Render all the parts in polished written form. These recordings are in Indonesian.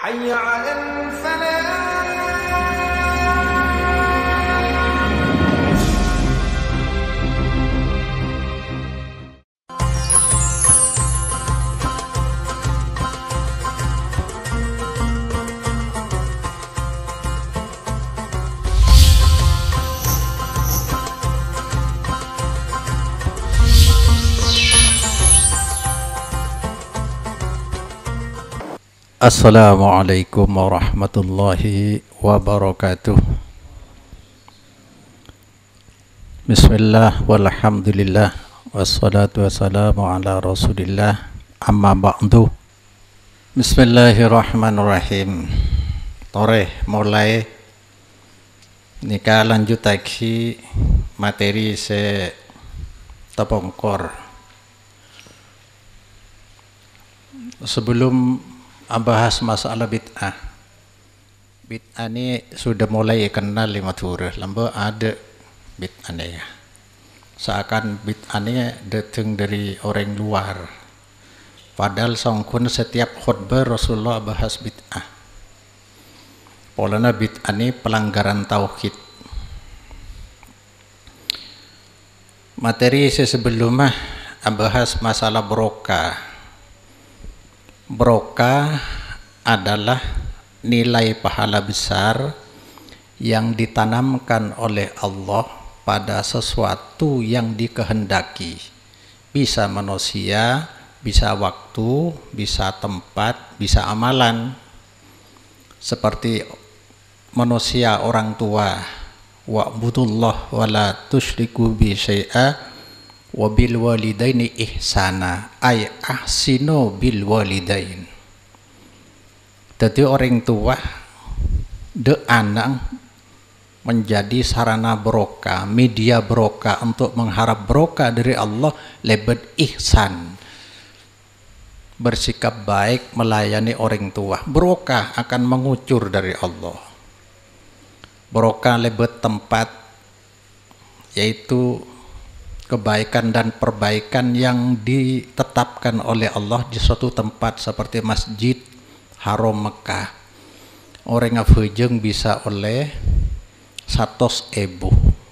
حي على الفلاح. Assalamualaikum warahmatullahi wabarakatuh. Bismillah walhamdulillah wassalatu wassalamu ala rasulillah amma ba'du. Bismillahirrahmanirrahim. Tore mulai nika lanjut lagi materi se tapongkor. Sebelum bahas masalah bid'ah. Bid'ah ini sudah mulai kenal lima turah. Lamba ada bid'ah ya. Seakan bid'ah ini datang dari orang luar. Padahal songkun setiap khutbah Rasulullah bahas bid'ah. Polanya bid'ah ini pelanggaran tauhid. Materi sebelumnya bahas masalah barokah. Barokah adalah nilai pahala besar yang ditanamkan oleh Allah pada sesuatu yang dikehendaki. Bisa manusia, bisa waktu, bisa tempat, bisa amalan. Seperti manusia orang tua, wa'budullah wa la tusyriku bi syai'a wa bil walidaini ihsana ay ahsinu bil walidain. Jadi orang tua de anak menjadi sarana barokah, media barokah untuk mengharap barokah dari Allah lebet ihsan, bersikap baik melayani orang tua, barokah akan mengucur dari Allah. Barokah lebet tempat, yaitu kebaikan dan perbaikan yang ditetapkan oleh Allah di suatu tempat seperti Masjid Haram Mekah. Orang ngafujeng bisa oleh 100.000.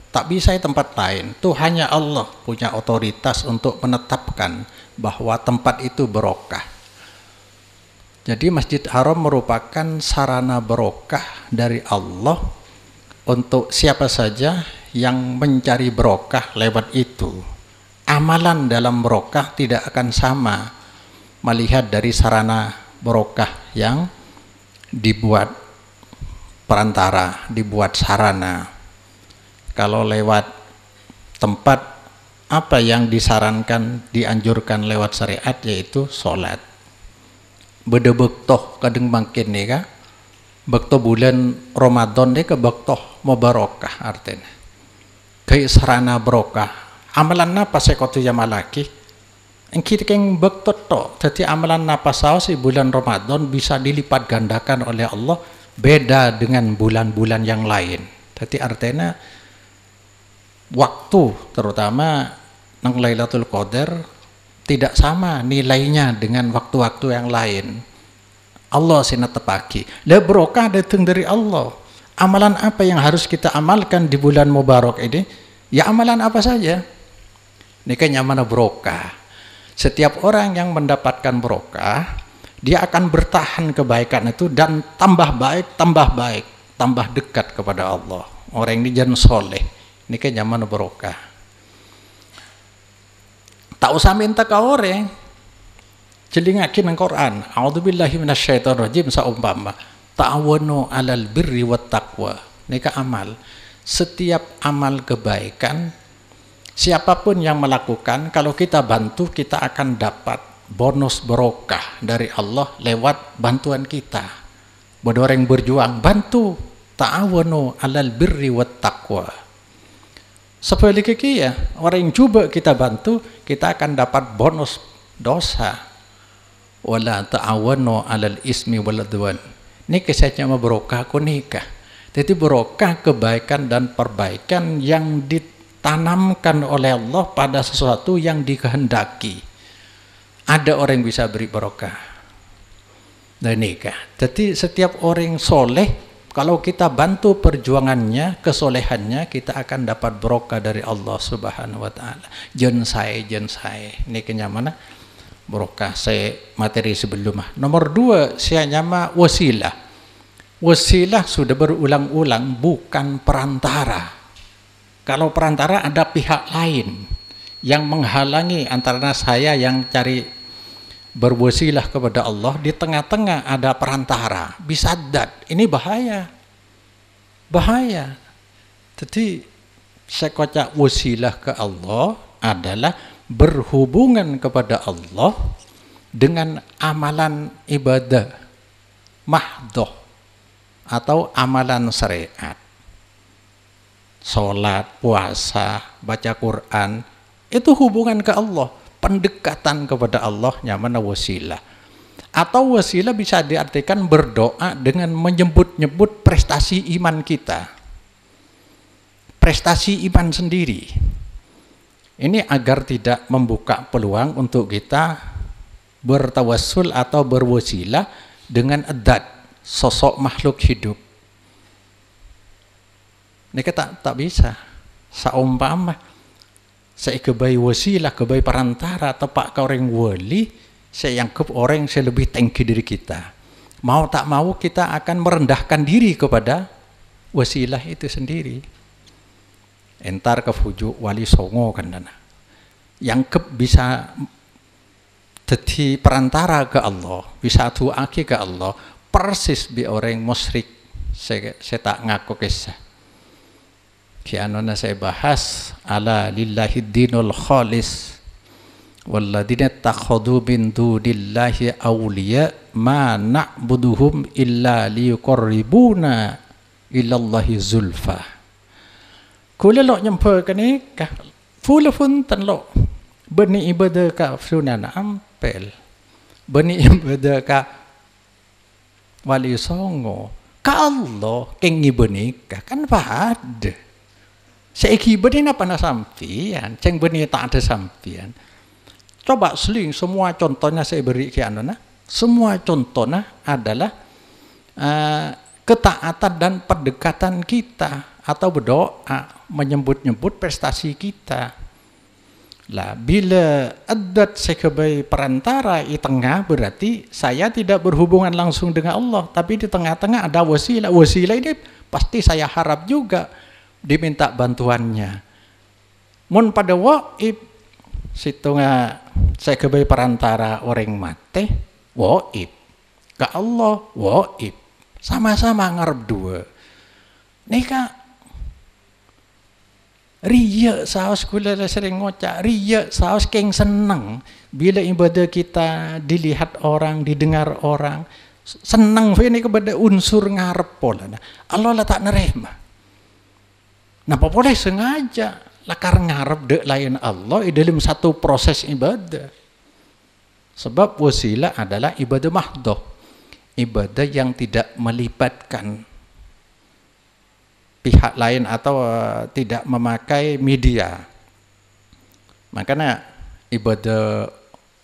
Tak bisa di tempat lain. Itu hanya Allah punya otoritas untuk menetapkan bahwa tempat itu barokah. Jadi Masjid Haram merupakan sarana barokah dari Allah untuk siapa saja yang mencari barokah lewat itu. Amalan dalam barokah tidak akan sama melihat dari sarana barokah yang dibuat perantara, dibuat sarana. Kalau lewat tempat, apa yang disarankan, dianjurkan lewat syariat yaitu sholat. Beda bektoh kadang makin nih kah? Bektoh bulan Ramadan deh ke bektoh mau barokah artinya. Kayak sarana barokah. Amalan napa sekotu jamalaki? Engkit keng bektot to. Jadi amalan napa saus bulan Ramadan bisa dilipat gandakan oleh Allah beda dengan bulan-bulan yang lain. Jadi artinya waktu terutama nang Lailatul Qadar tidak sama nilainya dengan waktu-waktu yang lain. Allah sinatepaki. Lah barokah datang dari Allah. Amalan apa yang harus kita amalkan di bulan Mubarak ini? Ya amalan apa saja. Ini kan nyaman barokah. Setiap orang yang mendapatkan barokah, dia akan bertahan kebaikan itu dan tambah baik, tambah dekat kepada Allah. Orang ini jangan soleh. Ini kan nyaman barokah. Tak usah minta ke orang. Jelingakin Al-Quran. A'udzubillahi minasyaitonirrajim saumpama. Ta'awanu 'alal birri wat taqwa. Nika amal. Setiap amal kebaikan siapapun yang melakukan, kalau kita bantu kita akan dapat bonus barokah dari Allah lewat bantuan kita. Buat orang yang berjuang, bantu. Ta'awanu 'alal birri wat taqwa. Sebaliknya ya, orang yang coba kita bantu, kita akan dapat bonus dosa. Wala ta'awanu 'alal ismi wal 'udwan. Ini kisahnya mau barokah aku nikah. Jadi barokah kebaikan dan perbaikan yang ditanamkan oleh Allah pada sesuatu yang dikehendaki. Ada orang yang bisa beri barokah. Dan nikah. Jadi setiap orang soleh, kalau kita bantu perjuangannya, kesolehannya, kita akan dapat berkah dari Allah Subhanahu wa taala. Jen saya. Ini kenyamana berkah saya materi sebelumnya. Nomor 2, saya nyama wasilah. Wasilah sudah berulang-ulang, bukan perantara. Kalau perantara ada pihak lain yang menghalangi antara saya yang cari berwasilah kepada Allah, di tengah-tengah ada perantara, bisadat. Ini bahaya. Jadi sekocak wasilah ke Allah adalah berhubungan kepada Allah dengan amalan ibadah mahdoh atau amalan syariat. Sholat, puasa, baca Quran, itu hubungan ke Allah, pendekatan kepada Allah, namanya wasilah. Atau wasilah bisa diartikan berdoa dengan menyebut-nyebut prestasi iman kita, prestasi iman sendiri. Ini agar tidak membuka peluang untuk kita bertawassul atau berwasilah dengan adat, sosok makhluk hidup. Ini kita tak bisa. Saumpama saya kebai wasilah, kebai perantara, tepak ke orang wali, saya anggap orang yang lebih tinggi dari kita. Mau tak mau kita akan merendahkan diri kepada wasilah itu sendiri. Entar ke fujuk wali songo kan dana. Yang bisa jadi perantara ke Allah, bisa tuaki ke Allah, persis bi orang musyrik. Saya tak ngaku kisah. Kianona saya bahas ala lillahi dinul khalis walladzina takhadu min dunillahi awliya ma na'buduhum illa liyuqarribuna ilallahi zulfa. Kula lo nyampa kani ka fula funtan lo bani ibadah ka sunana ampel bani ibadah ka wali songo ka Allah keng ibanika kan pada seiki benih apa na sampian, ceng benih tak ada sampian. Coba seling semua contohnya saya beri ke anona. Semua contohnya adalah ketaatan dan pendekatan kita atau berdoa menyebut-nyebut prestasi kita. Lah bila adat sebagai perantara di tengah, berarti saya tidak berhubungan langsung dengan Allah, tapi di tengah-tengah ada wasilah. Wasilah ini pasti saya harap juga diminta bantuannya. Mun pada waib situ saya kebai perantara orang mati waib ke Allah waib sama-sama ngarep dua. Nika riya saos kula sering ngocak riya saos keng seneng bila ibadah kita dilihat orang, didengar orang, seneng ini kepada unsur ngarep pola. Allah lah tak nerima. Napa boleh sengaja lakar ngarep dek lain Allah dalam satu proses ibadah. Sebab wasilah adalah ibadah mahdoh, ibadah yang tidak melibatkan pihak lain atau tidak memakai media. Makanya ibadah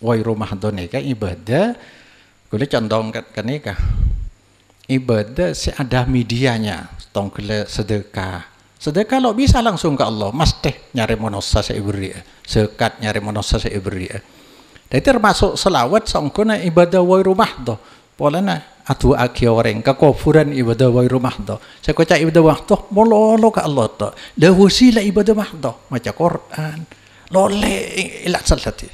wairu mahdoh nikah ibadah boleh contoh kan nikah ibadah ada medianya, tongkle sedekah. Sedekah kalau bisa langsung ke Allah, mas teh nyari monosa saya beri, sekat nyari monosa saya beri. Dan termasuk selawat sangkuna ibadah wairu mahdoh. Polana atu aki orang kekufuran ibadah wairu mahdoh. Saya kocak ibadah mahdoh, mololo ke Allah tu. Dah wasilah ibadah mahdoh, macam Quran, lole ilat salati.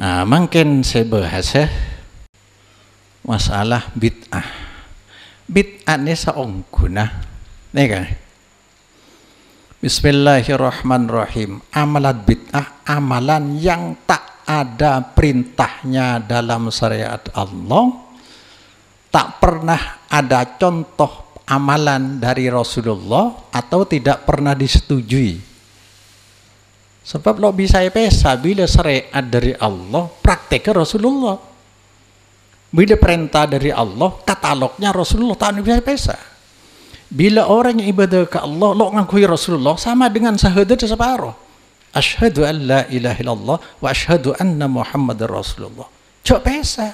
Mungkin saya bahas masalah bid'ah. Bid'ah ini saungguna, nih kan? Bismillahirrahmanirrahim. Amalan bid'ah, amalan yang tak ada perintahnya dalam syariat Allah, tak pernah ada contoh amalan dari Rasulullah atau tidak pernah disetujui. Sebab lo bisa pesa bila syariat dari Allah, prakteknya Rasulullah. Bila perintah dari Allah, katalognya Rasulullah tak bisa pesa. Bila orang yang ibadah ke Allah, lo ngakui Rasulullah sama dengan syahadat separuh. Asyhadu an la ilaha illallah wa asyhadu anna Muhammadar Rasulullah. Cok pesa.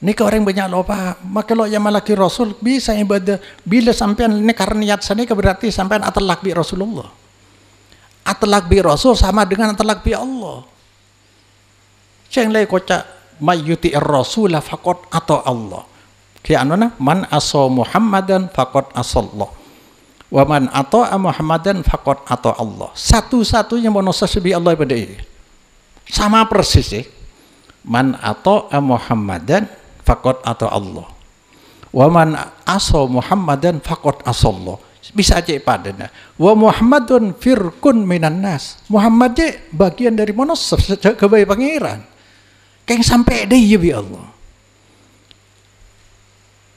Nika orang banyak lupa. Maka lo yang malaki Rasul bisa ibadah. Bila sampean ini karena niat sana berarti sampean atalak bi Rasulullah. Atalak bi Rasul sama dengan atalak bi Allah. Ceng lay kocak mayyuti ar-rasulah faqad atau Allah. Ki anuna man aso Muhammadan faqad asallah. Wa man ata'a Muhammadan faqad ata Allah. Satu-satunya manusia sebi Allah pada ini. Sama persis ya. Man ata'a Muhammadan faqad ata Allah. Wa man asa Muhammadan faqad asallah. Bisa aja padana. Wa Muhammadun firqun minan nas. Muhammad je bagian dari manusia kebaik pangeran. Kayak sampai deh ya bi Allah.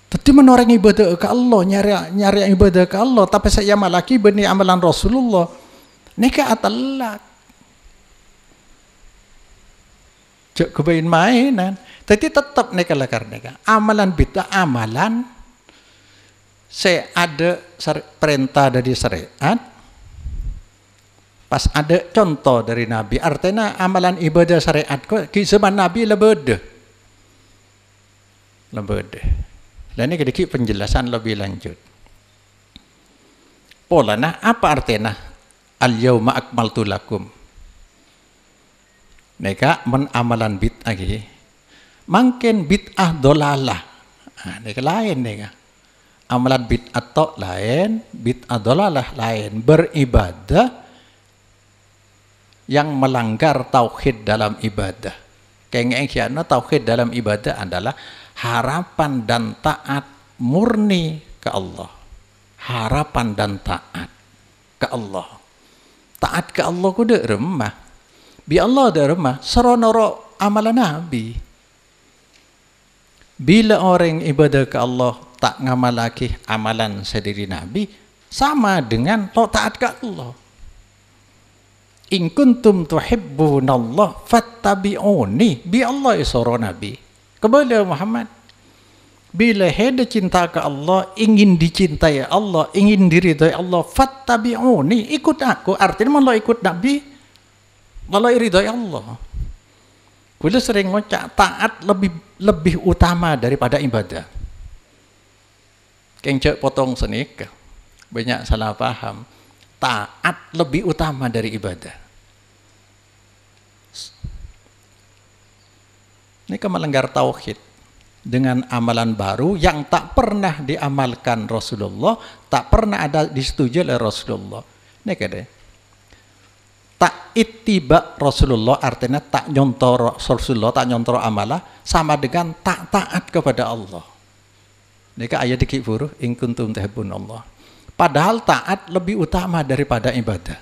Tapi menoreng ibadah ke Allah, nyari ibadah ke Allah, tapi saya malaki beni amalan Rasulullah. Nika atalak. Cek kebain mainan. Tapi tetap nika lakar nika. Amalan bid'ah amalan. Saya ada perintah dari syariat. Pas ada contoh dari Nabi. Artinya amalan ibadah syariat kok di zaman Nabi lebeda. Dan ini sedikit penjelasan lebih lanjut. Polana apa artinya al-yauma akmaltu lakum? Neka menamalan bid'ah lagi. Mungkin bid'ah dolalah. Neka lain neka. Amalan bid'ah tok lain, bid'ah dolalah lain. Beribadah yang melanggar tauhid dalam ibadah. Kayaknya tauhid dalam ibadah adalah harapan dan taat murni ke Allah. Harapan dan taat ke Allah. Taat ke Allah ku dek remah. Bi Allah dek remah. Seronoro amalan Nabi. Bila orang ibadah ke Allah tak ngamalaki amalan sendiri Nabi, sama dengan lo taat ke Allah. In kuntum tuhibbunallah fattabi'uni. Bi Allah isoro Nabi. Kepada Muhammad, bila heda cinta ke Allah, ingin dicintai Allah, ingin diridhai Allah, fattabi'uni, ikut aku. Artinya kalau ikut Nabi, kalau ridhai Allah. Kudu sering ngocak taat lebih utama daripada ibadah. Kengcek potong senik, banyak salah paham. Taat lebih utama dari ibadah. Ini melanggar tauhid dengan amalan baru yang tak pernah diamalkan Rasulullah, tak pernah ada disetujui oleh Rasulullah. Ini kade. Tak ittiba Rasulullah artinya tak nyontor Rasulullah, tak nyontor amalah sama dengan tak taat kepada Allah. Ini ayat dikit buruh in kuntum tuhibbunallah. Padahal taat lebih utama daripada ibadah.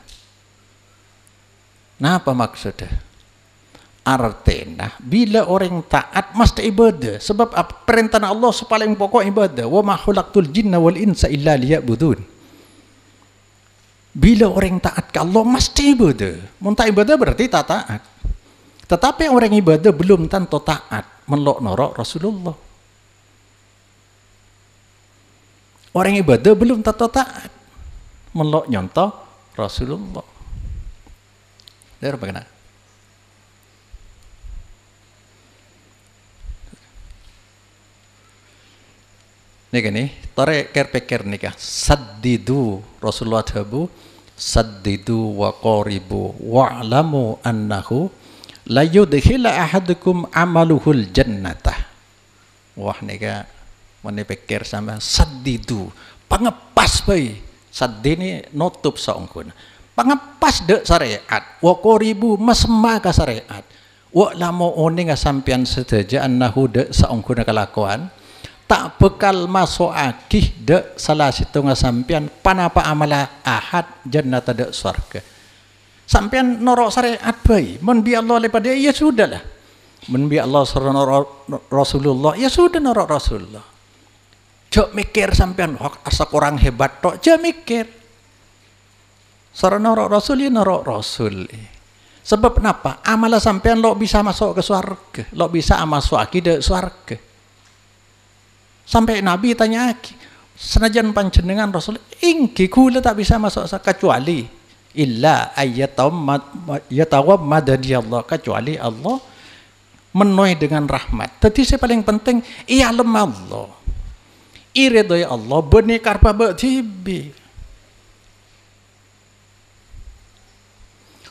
Nah, apa maksudnya? Artinya bila orang taat mesti ibadah. Sebab perintah Allah paling pokok ibadah. Wa ma khalaqtul jinna wal insa illa liya'budun. Bila orang taat ke Allah mesti ibadah. Muntah ibadah berarti tak taat. Tetapi orang ibadah belum tentu taat. Menlok norok Rasulullah. Orang ibadah belum tentu taat. Menlok nyontoh Rasulullah. Dari bagaimana? Nih gini, tarik kerpeker nikah. Saddidu Rasulullah tabu, saddidu wa qaribu wa'lamu annahu la yudkhila ahadukum amaluhul jannatah. Wah nikah, mana pikir sama saddidu, pengepas bayi. Saddi ini nutup saungkun. Pengepas dek syariat. Wa qaribu mesma ka syariat. Wa'lamu oni ngasampian sedaja annahu dek saungkun kelakuan. Tak bekal masuk akih dek salah situ ngasampian panapa amala ahad jannata dek surga. Sampian norok syariat bayi, mun bi Allah lepada ya sudahlah. Mun bi Allah norok Rasulullah ya sudah norok Rasulullah. Jok mikir sampian asa kurang hebat tok, jok mikir. Sarana norok Rasul ya norok Rasul. Sebab kenapa? Amala sampian lo bisa masuk ke surga, lo bisa masuk akih dek surga. Sampai Nabi tanya, senajan panjenengan Rasul, ingki kula tak bisa masuk kecuali illa yatawammadani Allah, kecuali Allah menuai dengan rahmat. Tadi saya paling penting iya lemah Allah, iridoi Allah benih karpa bertibi.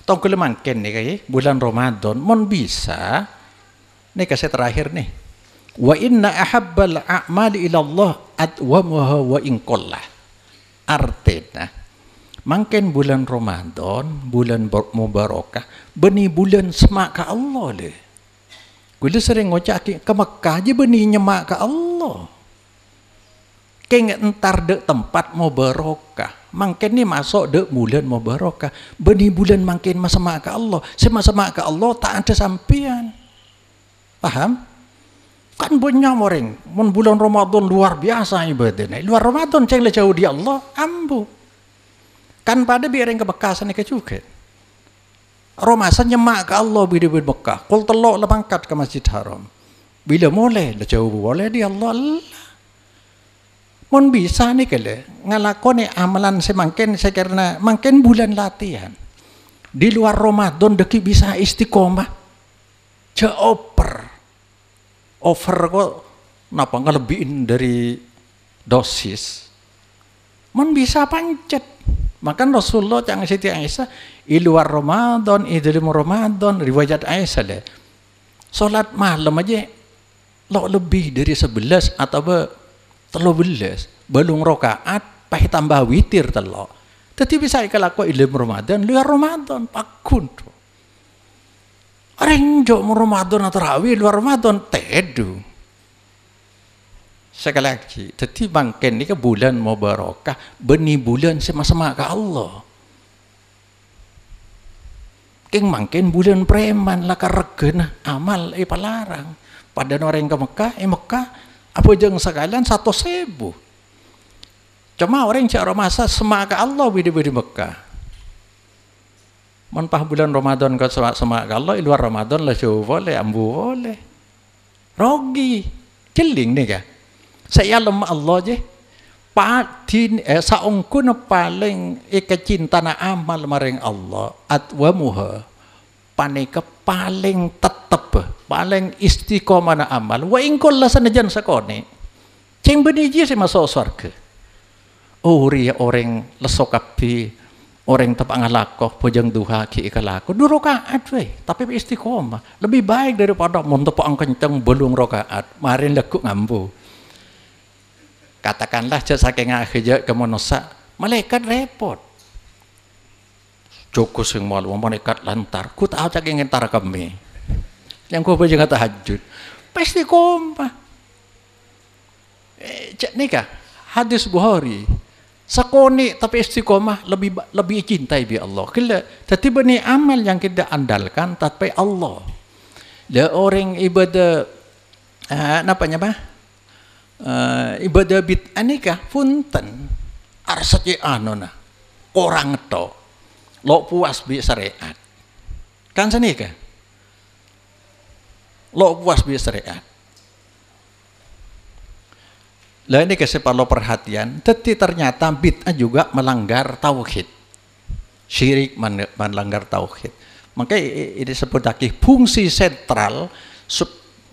Tong kelemangken nih kayak bulan Ramadan mon bisa nih kasih terakhir nih, wa inna ahabbal a'mali ila Allah atwamuha wa in qalla. Artinya mangken bulan Ramadan bulan mubarakah benih bulan semak ke Allah le. Gula sering ngocak ke Mekah aja benih nyemak ke Allah. Kayak entar dek tempat mubarakah. Mangken ni masuk dek bulan mubarakah. Benih bulan mangken semak ke Allah. Semak ke Allah tak ada sampian. Paham? Kan banyak orang mun bulan Ramadan luar biasa ibadahnya. Luar Ramadan ceng le jauh di Allah ambu. Kan pada biar yang kebekasan ke juga. Ramadan nyemak ke Allah bila Mekah. Kul telok lebangkat ke Masjid Haram. Bila mulai le jauh boleh di Allah. Mun bisa nih kele ngalakoni amalan semangken sekarna mangken bulan latihan. Di luar Ramadan deki bisa istiqomah. Over kok napa ngelebihin dari dosis. Mun bisa pancet. Makan Rasulullah cang Siti Aisyah i luar Ramadan, i dalam Ramadan, riwayat Aisyah deh. Salat malam aja lo lebih dari 11 atau 13 belum rakaat pah tambah witir telok. Tapi bisa ikalako ilim Ramadan, luar Ramadan pakun tuh. Orang jauh Ramadan atau tarawih luar Ramadan tedu. Sekali lagi, jadi bangken ni ke bulan mubarakah, benih bulan sama-sama ke Allah. Keng mangken bulan preman lah karegen amal palarang. Pada orang ke Mekah, Mekah apa jeng sekalian 1.000. Cuma orang cara masa semak ke Allah di Mekah. Monpah bulan Ramadan ke semak ke Allah, luar Ramadan lah jauh boleh, ambu boleh. Rogi, keling nih kah? Saya lemah Allah je. Patin saungkun paling kecintaan amal maring Allah atwamuha. Panika paling tetep, paling istiqomah na amal. Wa ingkol lah sanajan sakone. Ceng beniji si masuk surga. Oh ria orang lesok api, orang tepang ngalakoh, pojang duha ki ikalako. 2 rakaat weh, tapi istiqomah. Lebih baik daripada mun tepang kenceng belum rakaat. Marin lekuk ngambu. Katakanlah saking akhirnya ke manusia, malaikat repot. Joko sing malu malaikat lantar, ku tahu cak ingin tar kami. Yang ku baca tahajud, pasti kompa. Cak nikah hadis Bukhari. Sakoni tapi istiqomah lebih cintai bi Allah. Kala tapi benih amal yang kita andalkan tapi Allah. Dia orang ibadah napanya bah? Ibadah bid'ah nikah punten arsati anona orang to lo puas bi syariat kan sanika lo puas bi syariat lah ini kasih perlu perhatian tapi ternyata bid'ah juga melanggar tauhid syirik melanggar tauhid maka ini disebut lagi fungsi sentral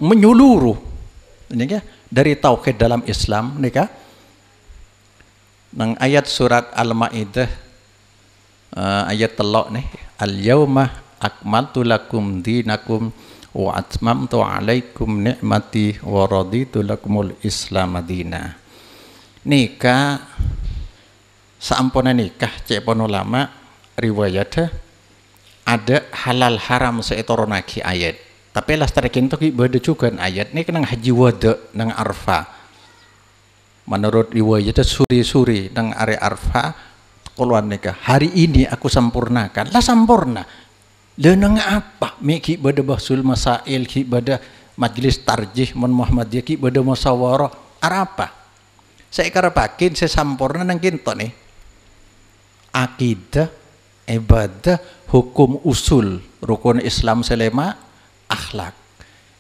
menyeluruh ini ya dari tauhid dalam Islam nika nang ayat surat Al-Maidah ayat telok nih al-yauma akmaltu lakum dinakum wa atmamtu alaikum ni'mati wa raditu lakumul Islam madina. Nika saampuna nikah cek pon ulama riwayat ada halal haram seetoronaki ayat. Tapi lah terakhir itu ibadah juga ayat ini kenang haji wada nang arfa. Menurut riwayat suri nang area arfa keluar nikah. Hari ini aku sempurnakan. Lah sempurna. Lah nang apa? Miki ibadah bahsul masail, ki ibadah majlis tarjih mon Muhammadiyah, ki ibadah musyawarah. Apa? Saya karapakin saya sempurna nang kinto nih. Akidah, ibadah, hukum usul, rukun Islam selema akhlak.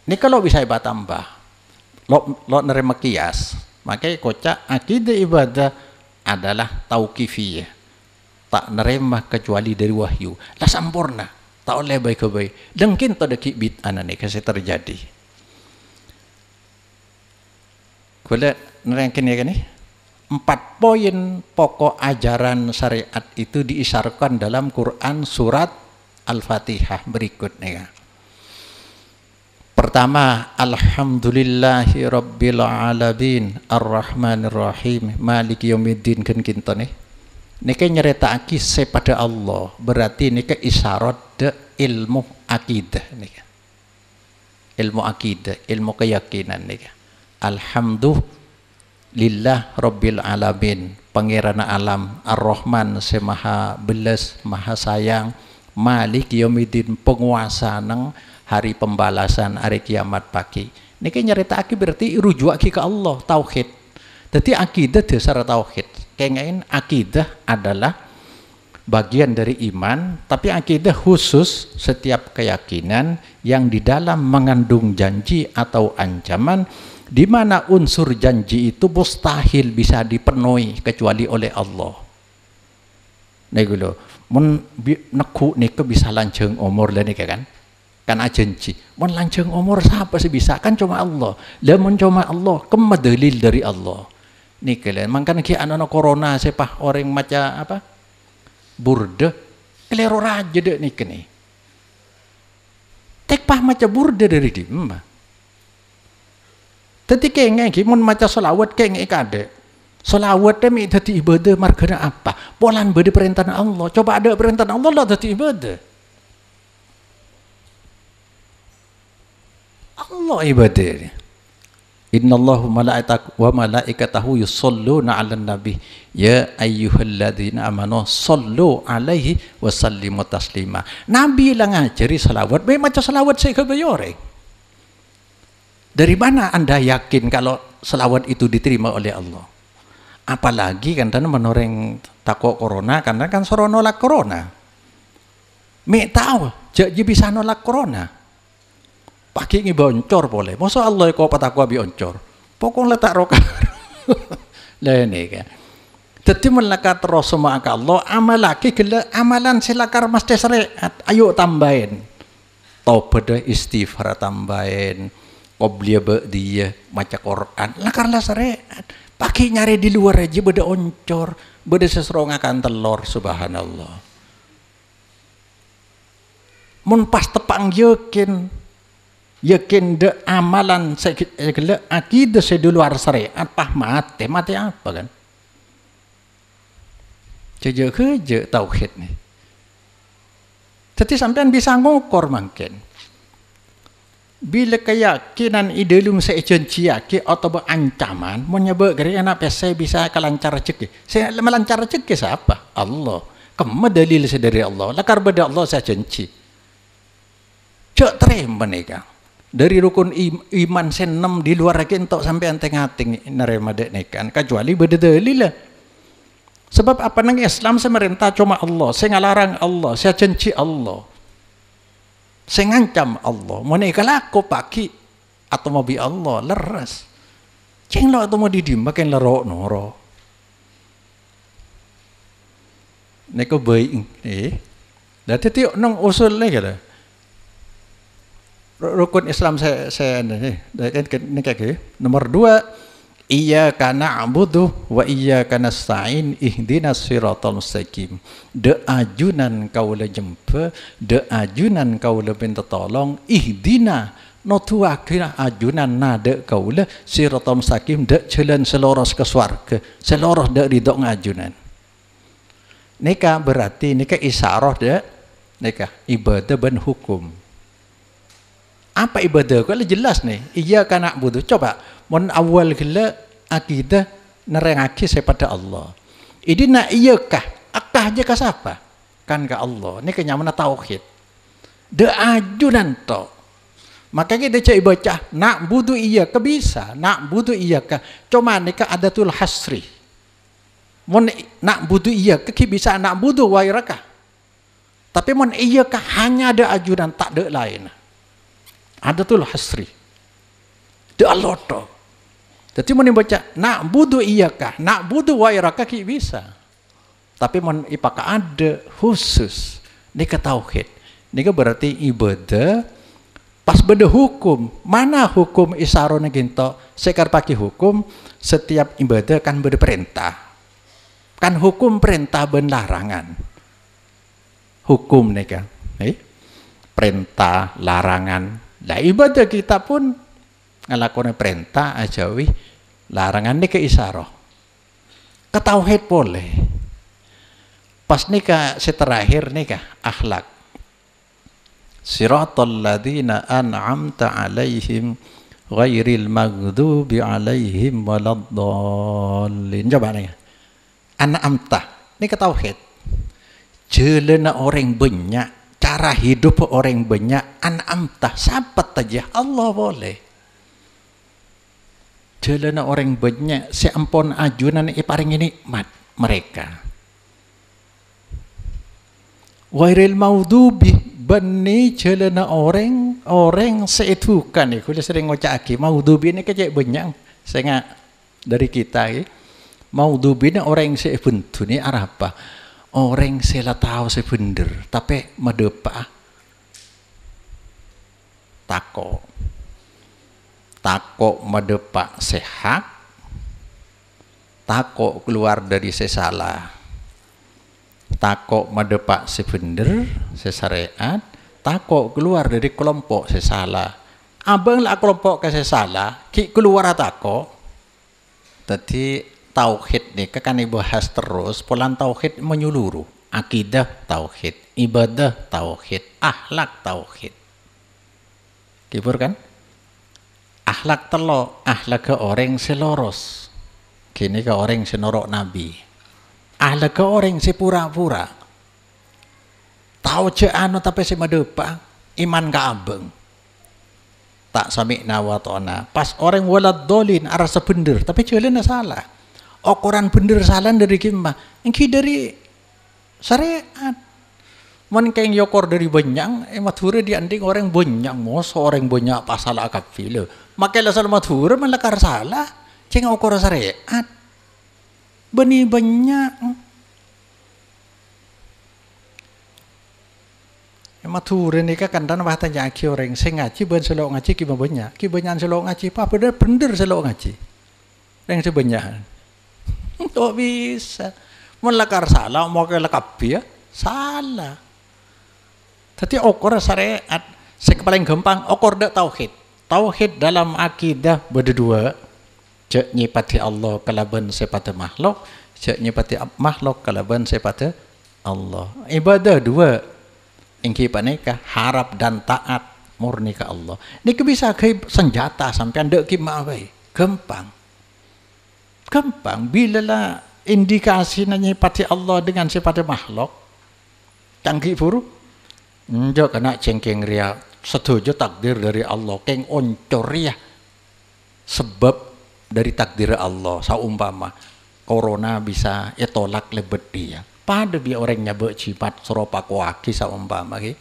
Ini kalau bisa ibadah tambah, lo nerima kias, makanya kocak akidah ibadah adalah tauqifiyah. tak nerima kecuali dari wahyu. Lah sempurna, tak oleh baik-baik. Dengkin tak ada bid'ah ini kasih terjadi. Kula nerangkin ya kan nih. 4 poin pokok ajaran syariat itu diisyaratkan dalam Quran surat Al-Fatihah berikutnya. Pertama, alhamdulillahi rabbil alamin arrahmanir rahim maliki yaumiddin kan kinto nih. Niki nyeritakake pada Allah, berarti niki isyarat de ilmu akidah nih. Ilmu akidah, ilmu keyakinan nih. Alhamdulillah rabbil alamin, pangeran alam, ar-rahman semaha belas, maha sayang, malik yaumiddin, penguasa nang hari pembalasan, hari kiamat pagi. Niki nyeritakake berarti rujuake ke Allah, tauhid. Jadi akidah dasar tauhid. Kengain akidah adalah bagian dari iman, tapi akidah khusus setiap keyakinan yang di dalam mengandung janji atau ancaman, di mana unsur janji itu mustahil bisa dipenuhi kecuali oleh Allah. Nego lo, mun neku nika bisa lanjeng umur lah nika kan janji. Mun lanjeng umur siapa sih bisa? Kan cuma Allah. Lamun cuma Allah, kemana dalil dari Allah? Nika lah. Mangkan ki anak corona sepah orang maca apa? Burda, kelero raja dek nika nih. Tek pah maca burda dari di mbah. Tadi kengeng ki mun maca selawat kengeng kade. Selawat demi dadi ibadah margana apa? Polan bade perintah Allah. Coba ada perintah Allah lah dadi ibadah. Allah ibadah. Innallahu wa malaikatahu yusholluna 'alan nabi ya ayyuhalladzina amanu shollu 'alaihi wa sallimu taslima. Nabi lah ngajari selawat, bae maca selawat saya kebayore. Dari mana Anda yakin kalau selawat itu diterima oleh Allah? Apalagi kan tanah menoreng takut corona, karena kan suruh nolak corona. Mek tahu, jadi bisa nolak corona. Pakai ngi boncor boleh. Masa Allah kau patakwa bi oncor. Pokok letak roka. Lah ini kan. Jadi melekat terus sama Allah, amal lagi gila amalan silakar mesti syariat. Ayo tambahin. Taubat istighfar tambahin. Qobliyah ba'diyah maca Quran. Lakarlah syariat. Pakai nyari di luar aja beda oncor, beda seserongakan telur, subhanallah. Mun pas tepang yakin de amalan segala akidah di luar syariat pah mati apa kan? Kerja tauhid nih. Jadi sampean bisa ngukur mungkin. Bila keyakinan idealum sejanji atau ancaman menyebut dari anak saya bisa kelancar rezeki. Saya melancar rezeki siapa? Allah. Kamu dalil dari Allah. Lakar beda Allah saya janji. Cok terima nikah. Dari rukun iman senam di luar lagi untuk sampai anteng-anteng nerima dek nikah. Kecuali beda dalil lah. Sebab apa nang Islam saya merintah cuma Allah. Saya ngalarang Allah. Saya janji Allah. Saya ngancam Allah, mau nikah laku pagi atau mau bi Allah leras, ceng lo atau mau didim makin lerok noro, neko baik Dati tiok nong usul lagi ada rukun Islam saya ini kayak nomor 2. Iyyaka na'budu wa iyyaka nasta'in ihdinas siratal mustaqim. De ajunan kaula jempe, de ajunan kaula minta tolong, ihdina notuakina ajunan nade kaula siratal mustaqim, de jalan seloros ke swarga, seloros de ridho ngajunan. Nika berarti nika isyarah de nika ibadah ben hukum. Apa ibadah? Kalau jelas nih, iyyaka na'budu. Coba mun awal gila akidah nerengake pada Allah. Ini nak iyakah? Akah aja ke siapa? Kan ke Allah. Ini kenyamanan tauhid. De ajunan to. Maka kita cek baca na'budu iyyaka bisa, na'budu iyyaka. Cuma nika adatul hasri. Mun na'budu iyyaka ki bisa na'budu wa iyyaka. Tapi mun iyyaka hanya ada ajunan tak ada lain. Adatul hasri. De Allah to. Jadi mau baca nak budu iyakah, nak budu wairaka ki bisa. Tapi mon ipaka ada khusus nika tauhid. Nika berarti ibadah pas beda hukum. Mana hukum isarone ginto sekar pakai hukum setiap ibadah kan beda perintah. Kan hukum perintah ben larangan. Hukum nika. Perintah larangan. Lah ibadah kita pun ngelakoni perintah ajawi larangan nika isarah. Ketauhid boleh. Pas nika seterakhir nika akhlak. Siratal ladzina an'amta 'alaihim ghairil maghdubi 'alaihim waladdallin. Coba nih. An'amta. Nika tauhid. Jelena orang banyak, cara hidup orang banyak, an'amta, sabat aja Allah boleh. Jelena orang banyak, seampun ajunan iparing nikmat mereka. Wairil maudhubi bani jelena orang seitukan nih. Kulo sering ngocaki maudhubi ini kecek banyak. Saya dari kita ya. Maudhubi ini orang sebentu ini arah apa? Orang sela tahu sebener, tapi madepa tako madepa sehat, tako keluar dari sesalah, tako madepa sebener, sesyariat, tako keluar dari kelompok sesalah. Abang lah kelompok ke sesalah, ki keluar tako. Tadi tauhid nih kan dibahas terus, polan tauhid menyeluruh. Akidah tauhid, ibadah tauhid, akhlak tauhid. Kibur kan? Akhlak telo, akhlak ke orang seloros. Kini ke orang senorok nabi. Akhlak ke orang sepura-pura. Tahu ce anu tapi si madepa iman ka abeng. Tak sami'na wa ta'na. Pas orang walad dolin arah sebener tapi celana salah. Ukuran bener salah dari kimah, engki dari syariat. Man keng yokor dari banyak, mathura dianding orang banyak, mos orang banyak pasal akab file. Makai lasal mathura malakar salah, ceng ukor syariat. Bani banyak. Mathura ni kan dan bahatan jaki orang sengaji ben selok ngaji ki banyak, ki banyak selok ngaji, apa bener selok ngaji. Yang sebanyak. Tak bisa. Melakar salah, mau ke lekap ya? Salah. Tapi okor syariat, yang paling gampang, okor dak tauhid. Tauhid dalam akidah berdua. Cek nyipati Allah kalaban sepada makhluk, cek nyipati makhluk kalaban sepada Allah. Ibadah dua. Ingki paneka harap dan taat murni ke Allah. Ini bisa ke senjata sampai anda ki mawai. Gampang. Gampang bila lah indikasi nyipati Allah dengan sifat makhluk canggih buru njo kena cengkeng ria setuju takdir dari Allah keng oncor ya sebab dari takdir Allah saumpama corona bisa tolak lebet dia pada bi orangnya bercipat seropa kuaki saumpama ki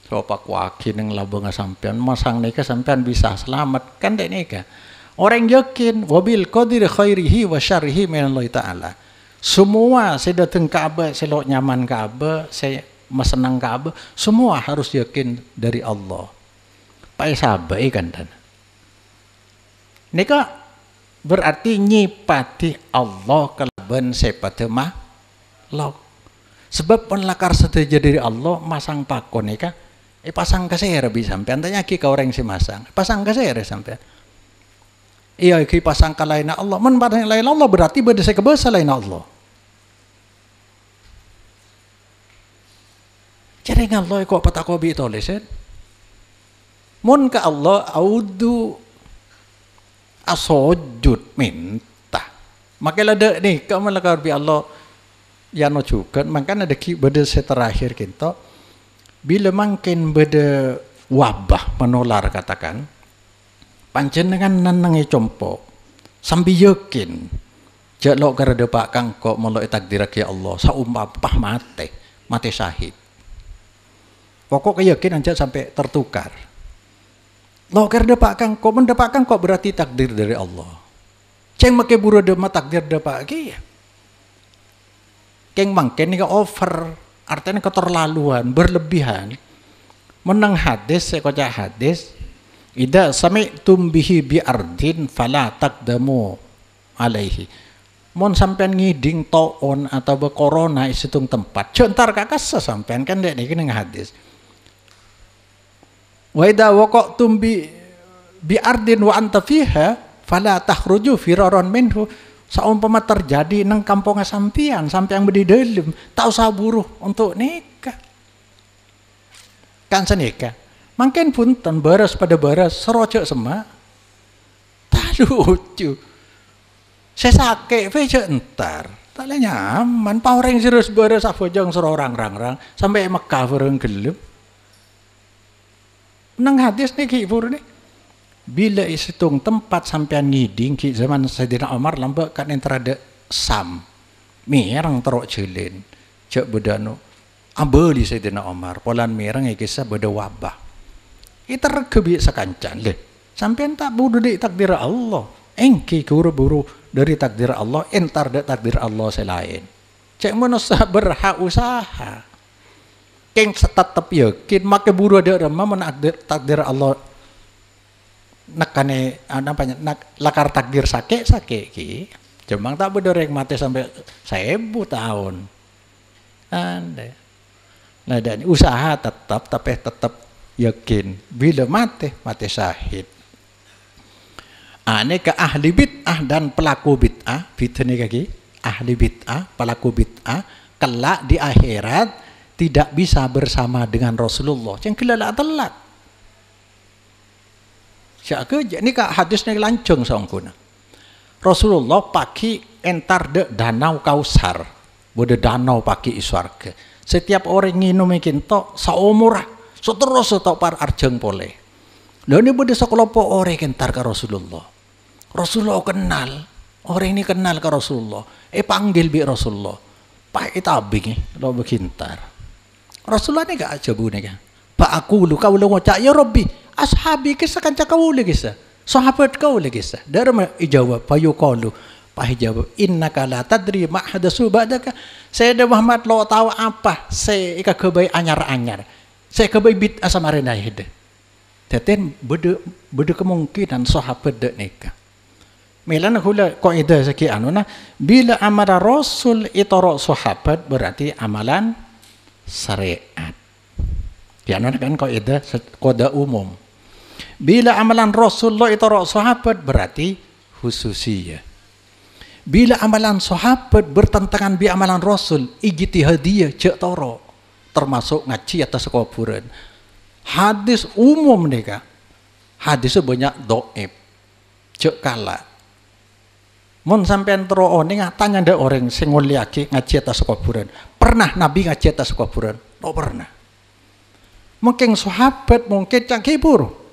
seropa kuaki neng labang sampean masang neka sampean bisa selamat kan dek neka. Orang yakin wabil qadir khairihi wa syarrihi minallahi ta'ala. Semua saya datang Ka'bah, saya lo nyaman Ka'bah, saya senang Ka'bah, semua harus yakin dari Allah. Pak sabai kan dan. Nika berarti nyipati Allah kalaban sepate makhluk. Sebab penlakar setuju dari Allah masang pakon nika pasang kasere bisa sampean tanya ki ka orang si masang. Pasang kasere sampean. Iya ki pasang ka lain Allah. Men pasang lain Allah berarti beda saya kebasa lain Allah. Jadi Allah kok patako bi toleset. Mun ka Allah audu asojud minta. Makanya ada nih kamu lakar bi Allah yano juga. Makanya ada ki beda seterakhir kita. Bila makin beda wabah menular katakan. Panjenengan nanangi compok sambil yakin jalok karena pak kangkok molok takdir ya Allah saumpah mati syahid pokok keyakinan aja sampai tertukar lo karena pak kangkok mendapat kangkok berarti takdir dari Allah ceng make buru dema takdir dapat ki Keng mangken nika over, artinya keterlaluan, berlebihan. Menang hadis, saya kocak hadis, idza sami'tum bihi bi ardin fala taqdamu alaihi. Mon sampean ngiding toon atau be corona isitung tempat, jentar kakak sampean kan dek niki nang hadis. Wa idza waqa'tum bi ardin wa anta fiha fala takhruju firaran minhu. Saumpama terjadi nang kampung sampean yang bedi dalam, tak usah buruh untuk nikah. Kan senikah. Mungkin punten baras pada baras serocok semak. Tak lucu. Saya sakit fece entar. Tak nyaman. Paureng serius baras afojang serorang rang sampai Mekah bareng gelem. Nang hadis niki pur nih. Bila isitung tempat sampean ngiding ki zaman Sayyidina Umar lambak kan entrada Sam. Merang terok jelin. Cek bedano. Abeli Sayyidina Umar. Polan merang kisah beda wabah. Kita regebi sekancan leh. Sampean tak bodoh di takdir Allah. Engki buru-buru dari takdir Allah. Entar da takdir Allah selain. Cek manusia berhak usaha. Keng tetap yakin make buru ada remah menakdir takdir Allah. Nakane lakar takdir sakit ki cuma tak bedoreng mati sampai 1000 tahun anda nah dan usaha tetap tapi tetap yakin bila mati syahid. Ini ke ahli bid'ah dan pelaku bid'ah fitnah kaki ahli bid'ah pelaku bid'ah kelak di akhirat tidak bisa bersama dengan Rasulullah yang kelak telat. Siapa ini kak hadisnya lancung songkuna. Rasulullah paki entar de danau Kausar, bude danau paki iswarga. Setiap orang nginum ikin to saumurah, terus to par arjeng pole. Lalu ini bude sekelompok orang entar ke Rasulullah. Rasulullah kenal, orang ini kenal ke Rasulullah. Panggil bi Rasulullah. Pak itabing lo bekintar. Rasulullah ini gak aja bu nih kan. Pak aku lu kau lu ngocak ya Rabbi. Ashabi kisah kan kau lagi kisah, sahabat kau lagi kisah. Dari jawab, payu kalu, pahi jawab, inna kala tadri ma'hadasu ba'daka. Saya dah Muhammad lo tahu apa? Saya ika kebaik anyar. Saya kebaik bid'ah sama renai hede. Teten beda kemungkinan sahabat dek nikah. Melan hula kaidah sekian na bila amara Rasul itoro sahabat berarti amalan syariat. Kian kan kaidah kode umum. Bila amalan Rasulullah itu sahabat berarti khususiyah. Bila amalan sahabat bertentangan bi amalan Rasul ijtihadiyah cek toro termasuk ngaji atas kuburan. Hadis umum nih kak. Hadisnya banyak doib cek kala. Mun sampean tero oni tanya ada orang sing nguliaki ngaji atas kuburan. Pernah Nabi ngaji atas kuburan? Tak pernah. Mungkin sahabat mungkin cak kibur.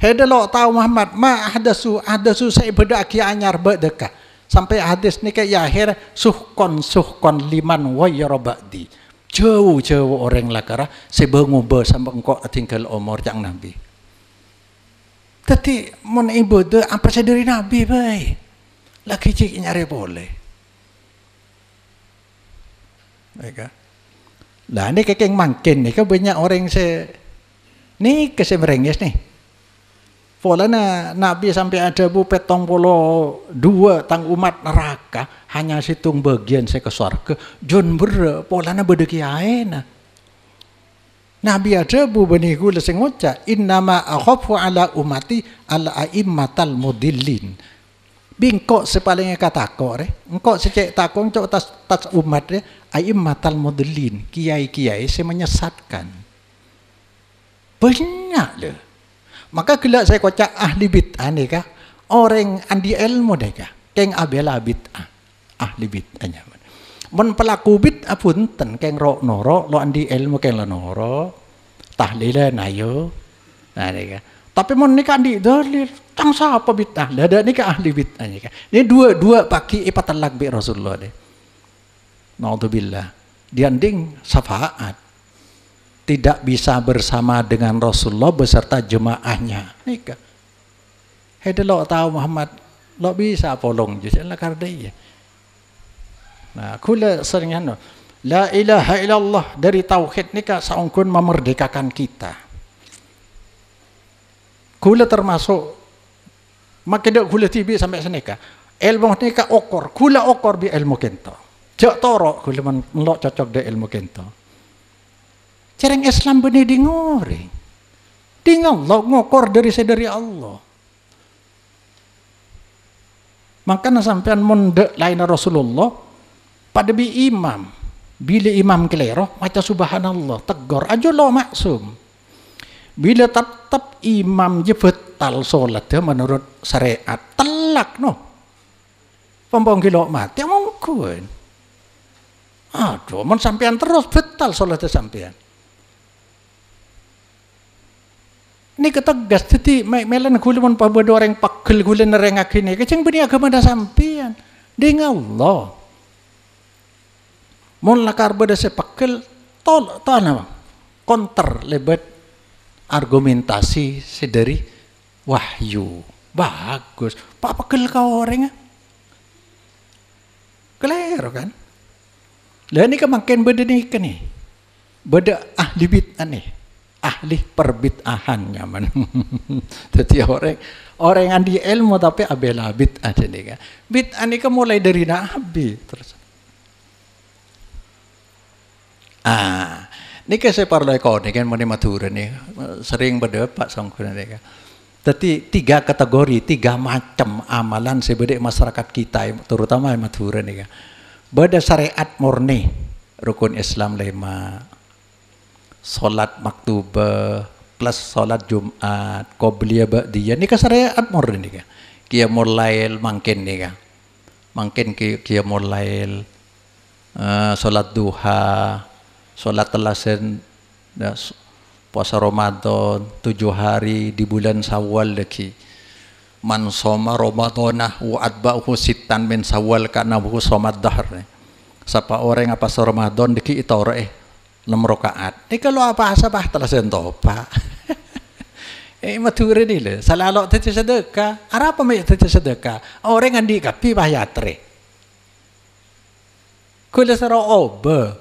Heda lo tahu Muhammad ma ahdasu saya beda aki anyar bedeka sampai hadis ni kayak akhir suhkon liman wa yarabadi jauh orang lakara sebengu be sampai engkau tinggal umur cak Nabi. Tapi mon ibadah apa dari Nabi bay lagi cik nyari boleh. Baik. Lah ini kayak mangkin nih kan banyak orang nih kesemerengis nih. Polanya Nabi sampai ada bu petong polo 2 tang umat neraka hanya situng bagian saya ke surga. John ber polanya bedeki aena. Nabi ada bu beniku leseng ngoca innama akhafu ala umati ala aimmatal mudillin. Bingkok sepalingnya kata kok engkau secek takong cok tas umat aimmatal mudillin kiai saya menyesatkan. Banyak loh. Maka gelak saya kocak ahli bid'ah nih kah orang andi ilmu deh kah keng abela bid'ah ahli bid'ahnya mon pelaku bid'ah punten keng ro noro lo andi ilmu keng lo noro tahlilan ayo nah nih kah tapi mon nih andi dalil tang siapa bid'ah ada nih kah ahli bid'ah nih kah ini dua paki ipatalak bi Rasulullah deh naudzubillah dianding syafaat tidak bisa bersama dengan Rasulullah beserta jemaahnya. Nikah. Hede lo tahu Muhammad lo bisa polong justru lah karena dia. Nah, kula seringnya no. La ilaha illallah dari tauhid nika saungkun memerdekakan kita. Kula termasuk makidak kula tibi sampai senika. Ilmu nika okor, kula okor bi ilmu kento. Jak toro kula melok cocok de ilmu kento. Cereng Islam benih di ngoreng. Di Allah ngokor dari Allah. Makanya sampean mondek lain Rasulullah pada bi imam. Bila imam kelero maca subhanallah tegur aja lo maksum. Bila tetap imam je betal solat menurut syariat telak no. Pompong kilo mati mungkin. Aduh, mon sampean terus betal solat sampean. Ini ketegas jadi melan kula mon pabodo orang pagel kula nerengake ni kecing beni agama da sampean. Ding Allah. Mon lakar beda sepagel tol nama counter lebet argumentasi sedari wahyu. Bagus. Pak pagel kau orang kelero kan? Lah ini kemakin beda nih kan nih. Beda ahli bid'ah nih. Ahli perbid'ahan nyaman. Jadi orang yang di ilmu tapi abela bid'ah jadi kan. Bid'ah ini mulai dari Nabi terus. Ini saya parlo ekor nih kan mau matur nih sering berdebat sangkuna nih kan. Tapi 3 kategori, 3 macam amalan sebeda masyarakat kita terutama matur nih kan. Beda syariat murni, rukun Islam 5. Salat maktubah plus salat Jumat, qobliyah ba'diyah ni syariat murni nih kan. Qiyamul lail mangkin nih kan. Mangkin qiyamul lail salat duha, salat telasen puasa Ramadan 7 hari di bulan Syawal lagi. Man soma Ramadhanah wa atba'uhu sittan min Syawal kana buhu somad dahr. Siapa orang apa Ramadan diki itore 6 rakaat. Ni kalau apa sabah telasen topa. Mature ni le. Salalok tete sedekah. Apa mai tete sedekah? Orang andi kapi bayatre. Kula saro oba.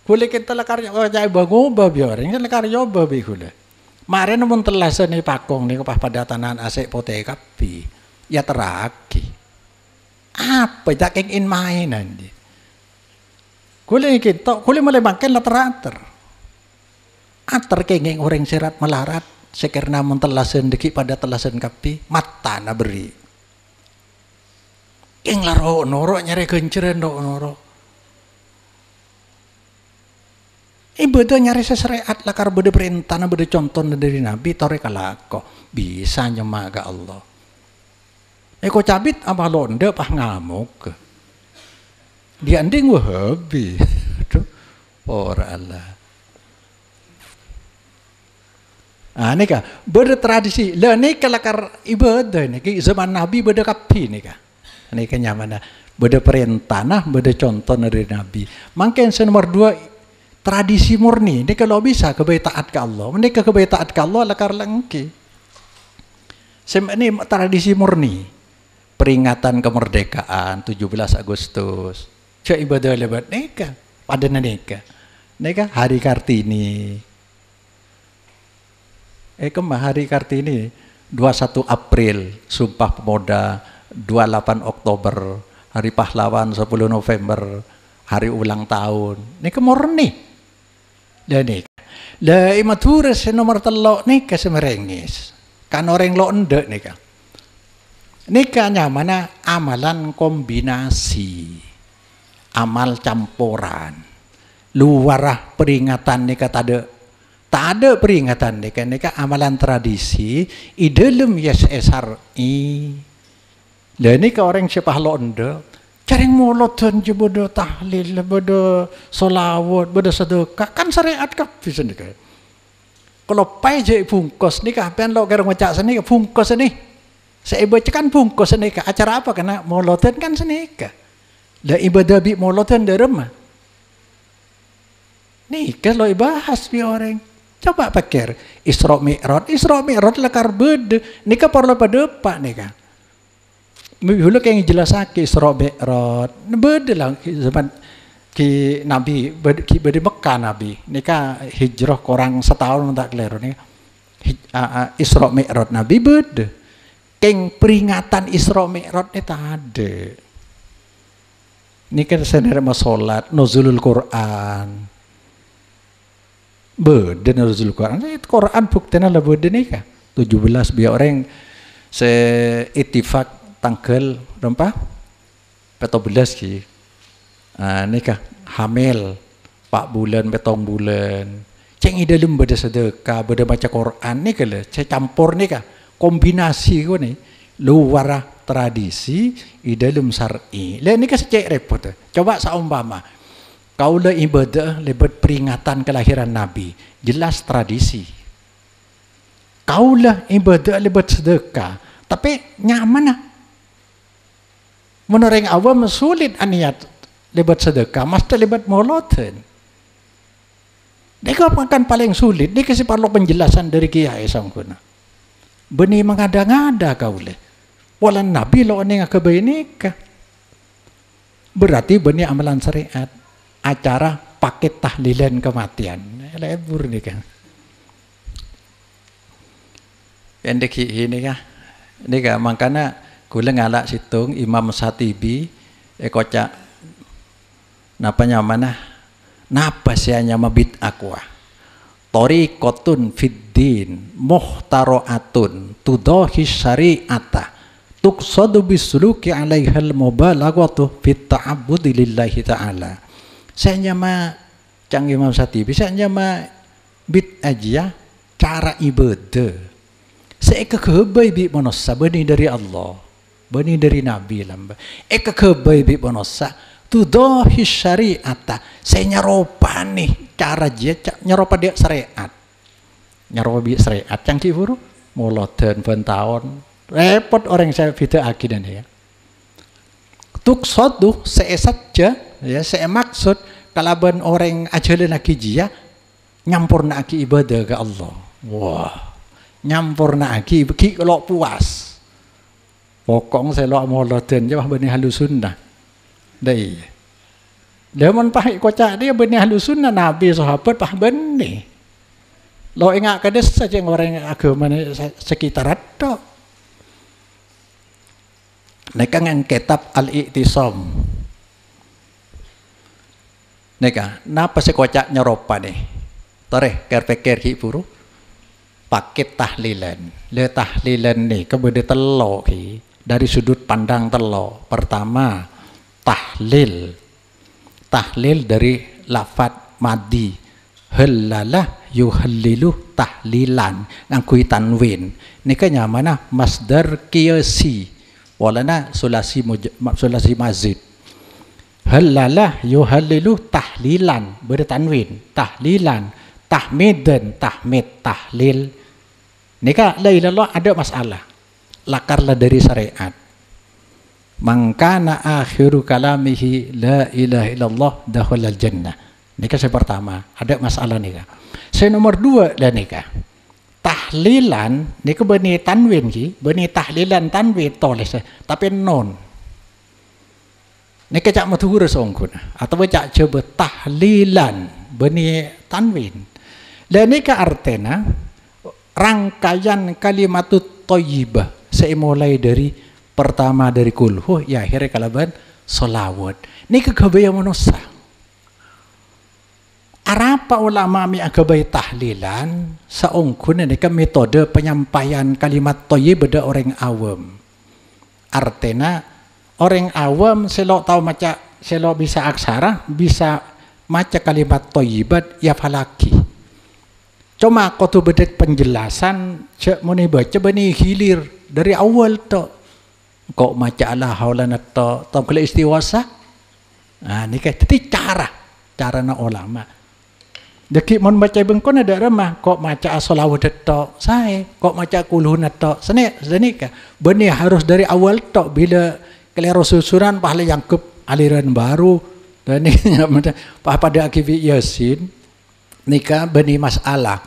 Kula kita lakar jai bangun babi orang kan lakar yoba bi kula. Mare namun telasen ni pakong ni kapah padatanan asik pote kapi. Ya teraki. Apa tak ingin mainan di. Kula kita, kula mulai makan later-later. Ater kengeng orang serat melarat, sekirna mun telasen deki pada telasen kapi, mata na beri. Keng laro noro nyari kenceren do noro. Beda nyari sesyariat lakar beda perintah na beda contoh dari Nabi tore kalako bisa nyemaga Allah. Eko cabit apa londe pah ngamuk. Dia anding Wahabi. Aduh, ora Allah. Ini kah bertradisi. Lah ni kalakar ibadah ni zaman Nabi beda kapi ni kah. Ini kan nyaman beda perintah nah beda contoh dari Nabi. Mungkin nomor 2 tradisi murni. Ini kalau bisa kebaik taat ke Allah. Ini kebaik taat ke Allah lakar lengki. Ini tradisi murni. Peringatan kemerdekaan 17 Agustus. Cak ibadah lebat neka pada neka hari Kartini hari Kartini 21 April Sumpah Pemuda 28 Oktober Hari Pahlawan 10 November hari ulang tahun neka murni dan neka la imatures nomor telok neka semerengis kan orang lo endek neka nyamana amalan kombinasi amal campuran luar peringatan neka tak ada peringatan neka amalan tradisi i dalam SSRI dan neka orang sepah londe cari molotan je bodo tahlil bodo solawat bodo sedekah kan syariat kapi sendiri kalau pai je bungkus neka pian lo garang macak seni bungkus ni saya baca kan bungkus neka acara apa kena molotan kan seneka lah ibadah bi molotan derema. Nih kalau bahas bi orang. Coba pikir Isra Mi'raj lekar beda. Nika perlu pada pak nika. Hulu yang jelasake Isra Mi'raj. Beda lah zaman ki Nabi ki bedi Mekah Nabi nika hijrah korang setahun tak keliru nih Isra Mi'raj Nabi beda keng peringatan Isra Mi'raj itu ada nika sendiri mau sholat nuzulul Quran beda nuzulul Quran itu Quran buktinya lah beda nika 17 biar orang seitifak tanggal berapa 14 ki nikah hamil 4 bulan petong bulan ceng dalam beda sedekah beda baca Quran nih kalau saya campur nih kah kombinasi kau nih luar tradisi dalam syar'i lah ini kasih repot coba saumpama kau le ibadah lebat peringatan kelahiran Nabi jelas tradisi kau lah ibadah lebat sedekah tapi nyaman lah menurut awam sulit aniat lebat sedekah, mesti lebat moloten. Mereka akan paling sulit. Dia kasih perlu penjelasan dari kiai sangkuna. Beni mengada-ngada kau le. Walan Nabi lo ane ngakabai nikah. Berarti beni amalan syariat. Acara paket tahlilan kematian. Lebur nih kan. Pendek ini kah? Ini kah? Makanya kula ngalak situng Imam Satibi kocak. Napanya mana? Napa sianya mabit akwa? Tariqatun fiddin muhtaroatun tudahi syari'ata tuqsadu bisuluki alaihal mubalaghatu fit ta'abbudi lillahi ta'ala. Saya ma Cang Imam Satibi saya ma bit aja cara ibadah. Saya kekebai bi monossa bani dari Allah, bani dari Nabi lamba. Kekebai bi monossa tudahi syari'ata saya nyaropa nih cara dia nyaropa dia syariat nyaropa dia syariat yang kiburu moloten tahun repot orang saya video akidan ya tuksadu saya saja ya saya maksud kalaban orang ajalan lagi dia nyampurna aki ibadah ke Allah wah nyampurna aki beki kalau puas pokong saya lo moloten jawab bani halus sunnah dai Dewan pahit kocak dia benih ahlu sunnah Nabi sahabat pah benih lo ingat kades saja orang agama sekitar itu mereka ngang kitab Al-I'tisam mereka napa si kocak nyeropa nih toreh kerpekir ki buru paket tahlilan le tahlilan nih kebede telo ki dari sudut pandang telo pertama tahlil dari lafad madi halalah yuhallilu tahlilan ngakui tanwin nika nyamana masdar qiyasi walana sulasi mazid halalah yuhallilu tahlilan bertanwin tahlilan tahmidan tahmid tahlil nika la ilallah ada masalah lakarlah dari syariat mangkana akhiru kalamihi la ilaha illallah dakhalal jannah. Nika saya pertama, ada masalah nika. Saya nomor 2 lah nika. Tahlilan nika bani tanwin ki, bani tahlilan tanwin tulis tapi non. Nika cak matuhur songkun atau cak coba tahlilan bani tanwin. Dan nika artena rangkaian kalimatut thayyibah. Saya mulai dari pertama dari kulhu ya akhirnya kalaban solawat ini kegabaya manusia arapa ulama mi agabai tahlilan saungkun ini kan metode penyampaian kalimat thayyib beda orang awam artinya orang awam selo tahu maca selo bisa aksara bisa maca kalimat thayyibat ya falaki cuma kau tu bedet penjelasan cek muni baca bani hilir dari awal to kok maca la haula natta taqul istiwasa ini kayak cara na ulama deki mon baca bengkon ada remah kok maca as-salawat tok saya kok maca kulhun tok seni ka benih harus dari awal tok bila keliru susuran pahala yang ke aliran baru dan ini pada akibat yasin nikah benih masalah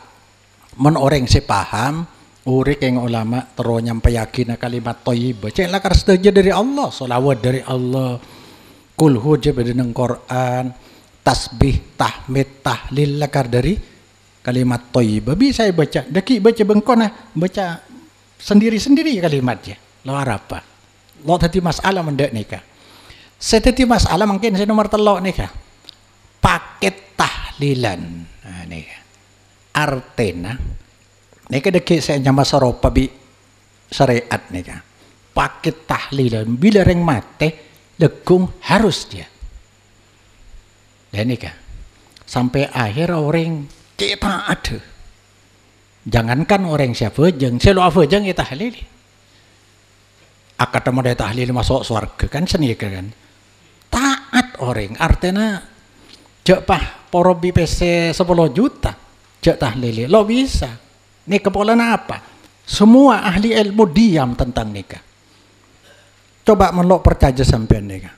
mon orang sepaham urik yang ulama terus nyampe yakin kalimat thayyibah cek lakar setuju dari Allah salawat dari Allah kulhu je pada nang Quran tasbih, tahmid, tahlil lakar dari kalimat thayyibah. Bisa saya baca, daki baca bengkona, baca sendiri-sendiri kalimatnya. Lo apa? Lo tadi masalah mendak nikah. Saya tadi masalah mungkin saya nomor telok nikah. Paket tahlilan. Nah, nikah. Artena nikah daki saya nyama saropa bi syariat nikah. Paket tahlilan bila reng mate legung harus dia. Dan nikah sampai akhir orang kita ada. Jangankan orang siapa jeng, selo apa jeng kita tahlil. Akad mau tahlil masuk surga kan seni kan. Taat orang artinya jak pah porobi PC 10 juta jak tahlil lo bisa. Ini kepala apa? Semua ahli ilmu diam tentang nikah. Coba melok percaya sampean nikah.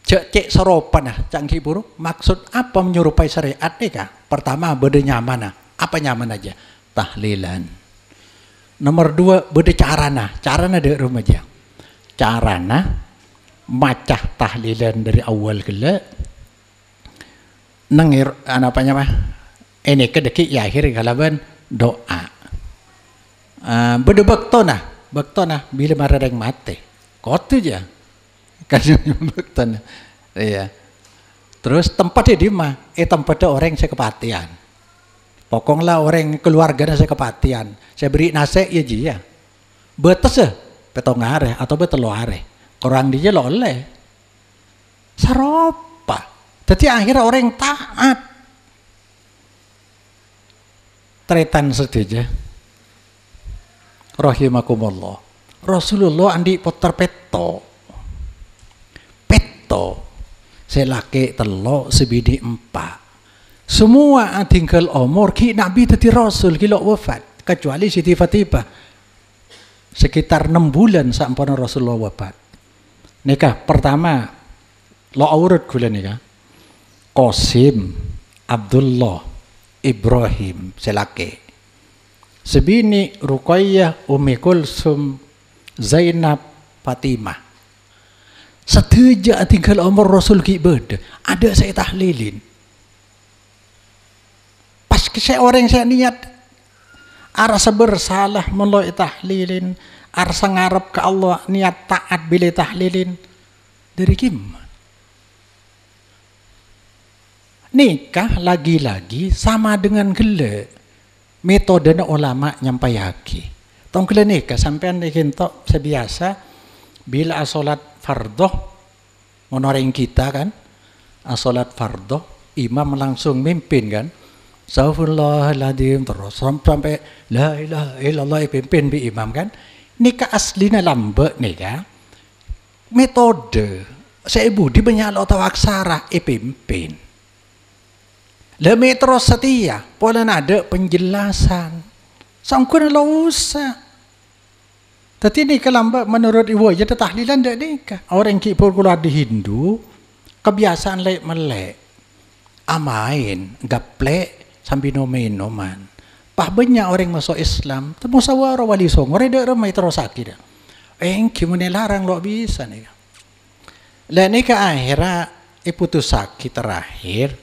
Cek seropan nah, canggih buruk. Maksud apa menyerupai syariat nikah? Pertama, beda nyaman nah. Apa nyaman aja? Tahlilan. Nomor 2, beda carana. Carana dari rumah aja. Carana macah tahlilan dari awal gila. Nengir, apanya mah? Ini kedeki ya akhir kalaban doa. Beda bakto nah. Bila marah yang mati. Kotu aja. Kan iya. Terus tempatnya di mana? Tempatnya orang saya kepatian. Pokoknya orang keluarganya saya kepatian. Saya beri nasi ya ji ya. Betes ya, petong are atau betelo are. Kurang dia lo oleh. Saropa. Jadi akhirnya orang taat. Tretan saja. Rahimakumullah. Rasulullah andi putar peto. Selaki telo sebidi 4 semua tinggal umur ki nabi tadi rasul ki lo wafat kecuali Siti Fatimah sekitar 6 bulan sampai Rasulullah wafat. Nikah pertama lo urut gula nikah Qasim Abdullah Ibrahim selaki sebini Ruqayyah Ummi Kulsum Zainab Fatimah. Sejak tinggal umur Rasul ki beda, ada saya tahlilin. Pas saya orang saya niat arasa bersalah mulai tahlilin, arasa ngarep ke Allah niat taat bila tahlilin dari gimana? Nikah lagi-lagi sama dengan gele metode ulama nyampaiaki. Tong gele nikah sampean dikintok sebiasa bila salat fardoh menoreng kita kan salat fardoh imam langsung mimpin kan Astagfirullahaladzim terus sampai la ilaha illallah pimpin bi imam kan nikah aslinya lambat nikah metode saya budi banyak lo tahu aksara pimpin lebih terus setia pola ada penjelasan sangkun lo usah. Tapi ini kelamba menurut ibu aja tahlilan dak nikah. Orang kipur keluar di Hindu kebiasaan lek melek, amain, gaplek sambil noman. Pah banyak orang masuk Islam, temu sawara wali songo, reda ramai terus sakit. Gimana larang lo bisa nih. Lah nikah akhirnya putus sakit terakhir,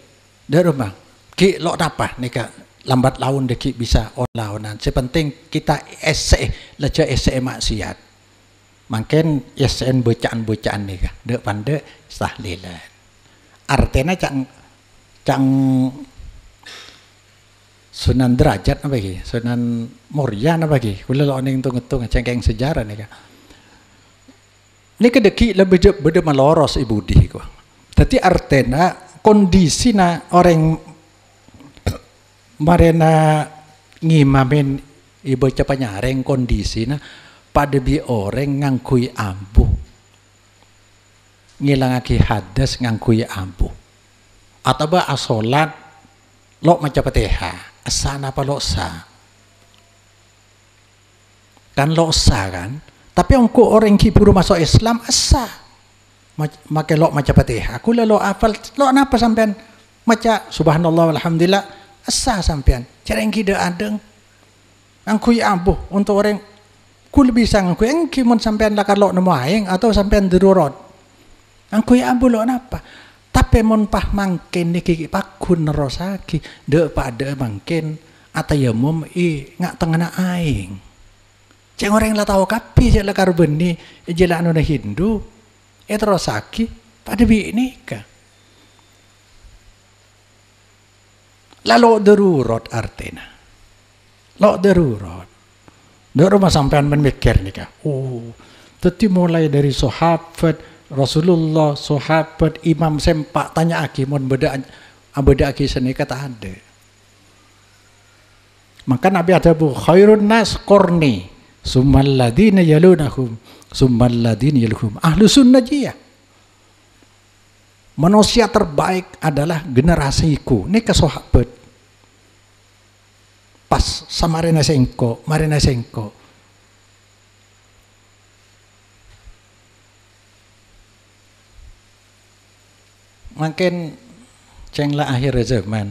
dak rumah. Ki lo apa nikah? Lambat laun deki bisa olahonan. Sepenting kita leca maksiat. Makin SN bacaan nih kah. Dek pandai tahlilan. Artinya cang Sunan Derajat apa lagi? Sunan Muria apa lagi? Kula lo ning tung-tung cengkeng sejarah nih kah. Ini kedeki lebih beda meloros ibu di kok. Tapi artinya kondisi orang marena ngimamin ibu capa nyareng kondisi na pada bi orang ngangkui ambu ngilangaki hadas ngangkui ambu atau ba asolat lo macam Fatihah asana apa lo sa kan lo sa kan tapi angku orang kipuru masuk Islam asa make lo macam Fatihah aku lo apal lo napa sampean maca subhanallah alhamdulillah asa sampean cara yang kita adeng angkui ambuh untuk orang kul bisa angkui engkimun sampean lakar lo nemu aing atau sampean darurat angkui ambuh lo apa tapi Tapi mon pah mangkin niki pakun nerosaki de pada mangkin atayamum ngak tengana aing. Ceng orang lah tahu kapi jela karbeni jela anu Hindu terosaki pada bi nikah. Lalu darurat artinya. Lo darurat. Darurat sampean memikir nikah. Teti mulai dari sahabat Rasulullah, sahabat, imam sempak tanya aki mon beda aki seni kata ada. Maka Nabi ada bu khairun nas qarni summal ladina yalunahum summal ladina yaluhum ahlu sunnah. Manusia terbaik adalah generasiku. Ini ke sahabat. Pas sama Marina Sengko. Makin cenglah akhir zaman.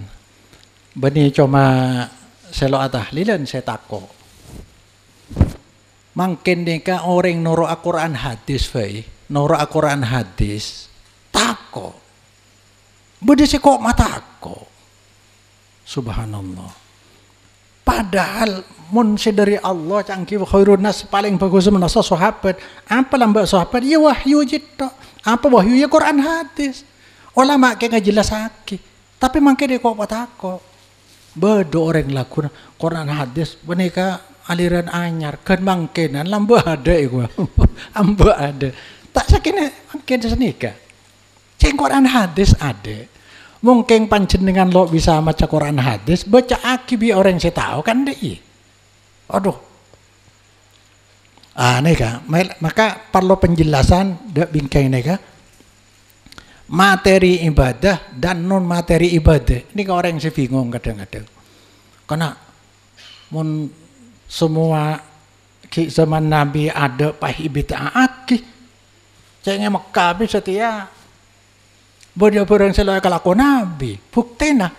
Bani cuma selo tahlilan saya tako. Makin nika orang noro Al-Quran hadis fai, noro Al-Quran hadis tako. Budi si kok matako. Subhanallah. Padahal mun dari Allah cangki khairun nas paling bagus menasa sahabat. Apa lambak sahabat? Ya wahyu jito. Apa wahyu ya Quran hadis. Ulama kayak ngejelasake, tapi mangke dia kok patako. Bedo orang lakukan Quran hadis, menika aliran anyar, kan mangkenan lambu ada iku. Ambo ada. Tak sakine mangke senika. Ceng Quran hadis ada. Mungkin panjenengan lo bisa baca Quran hadis, baca akibi orang saya tahu kan deh. Aduh. Neka, maka perlu penjelasan dak bingkai neka. Materi ibadah dan non materi ibadah. Ini orang yang saya bingung kadang-kadang. Karena semua zaman Nabi ada pahi bid'ah aki. Cengnya Mekah setia. Bodoh orang selalu kelakuan Nabi. Buktinya.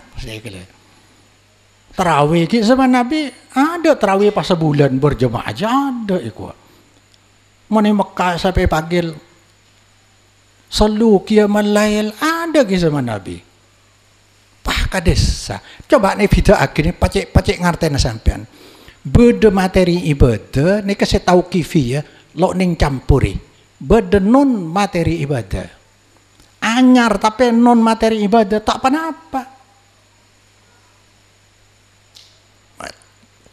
Tarawih zaman Nabi ada tarawih pas sebulan berjemaah aja ada ikut. Mana Mekah sampai panggil Sallu qiyamal lail ada di zaman Nabi. Pah kadesa. Coba nih video akhirnya pacek ngartena sampean. Beda materi ibadah nih kasih tahu kifi ya, lo ning campuri. Beda non materi ibadah. Anyar tapi non materi ibadah tak apa-apa.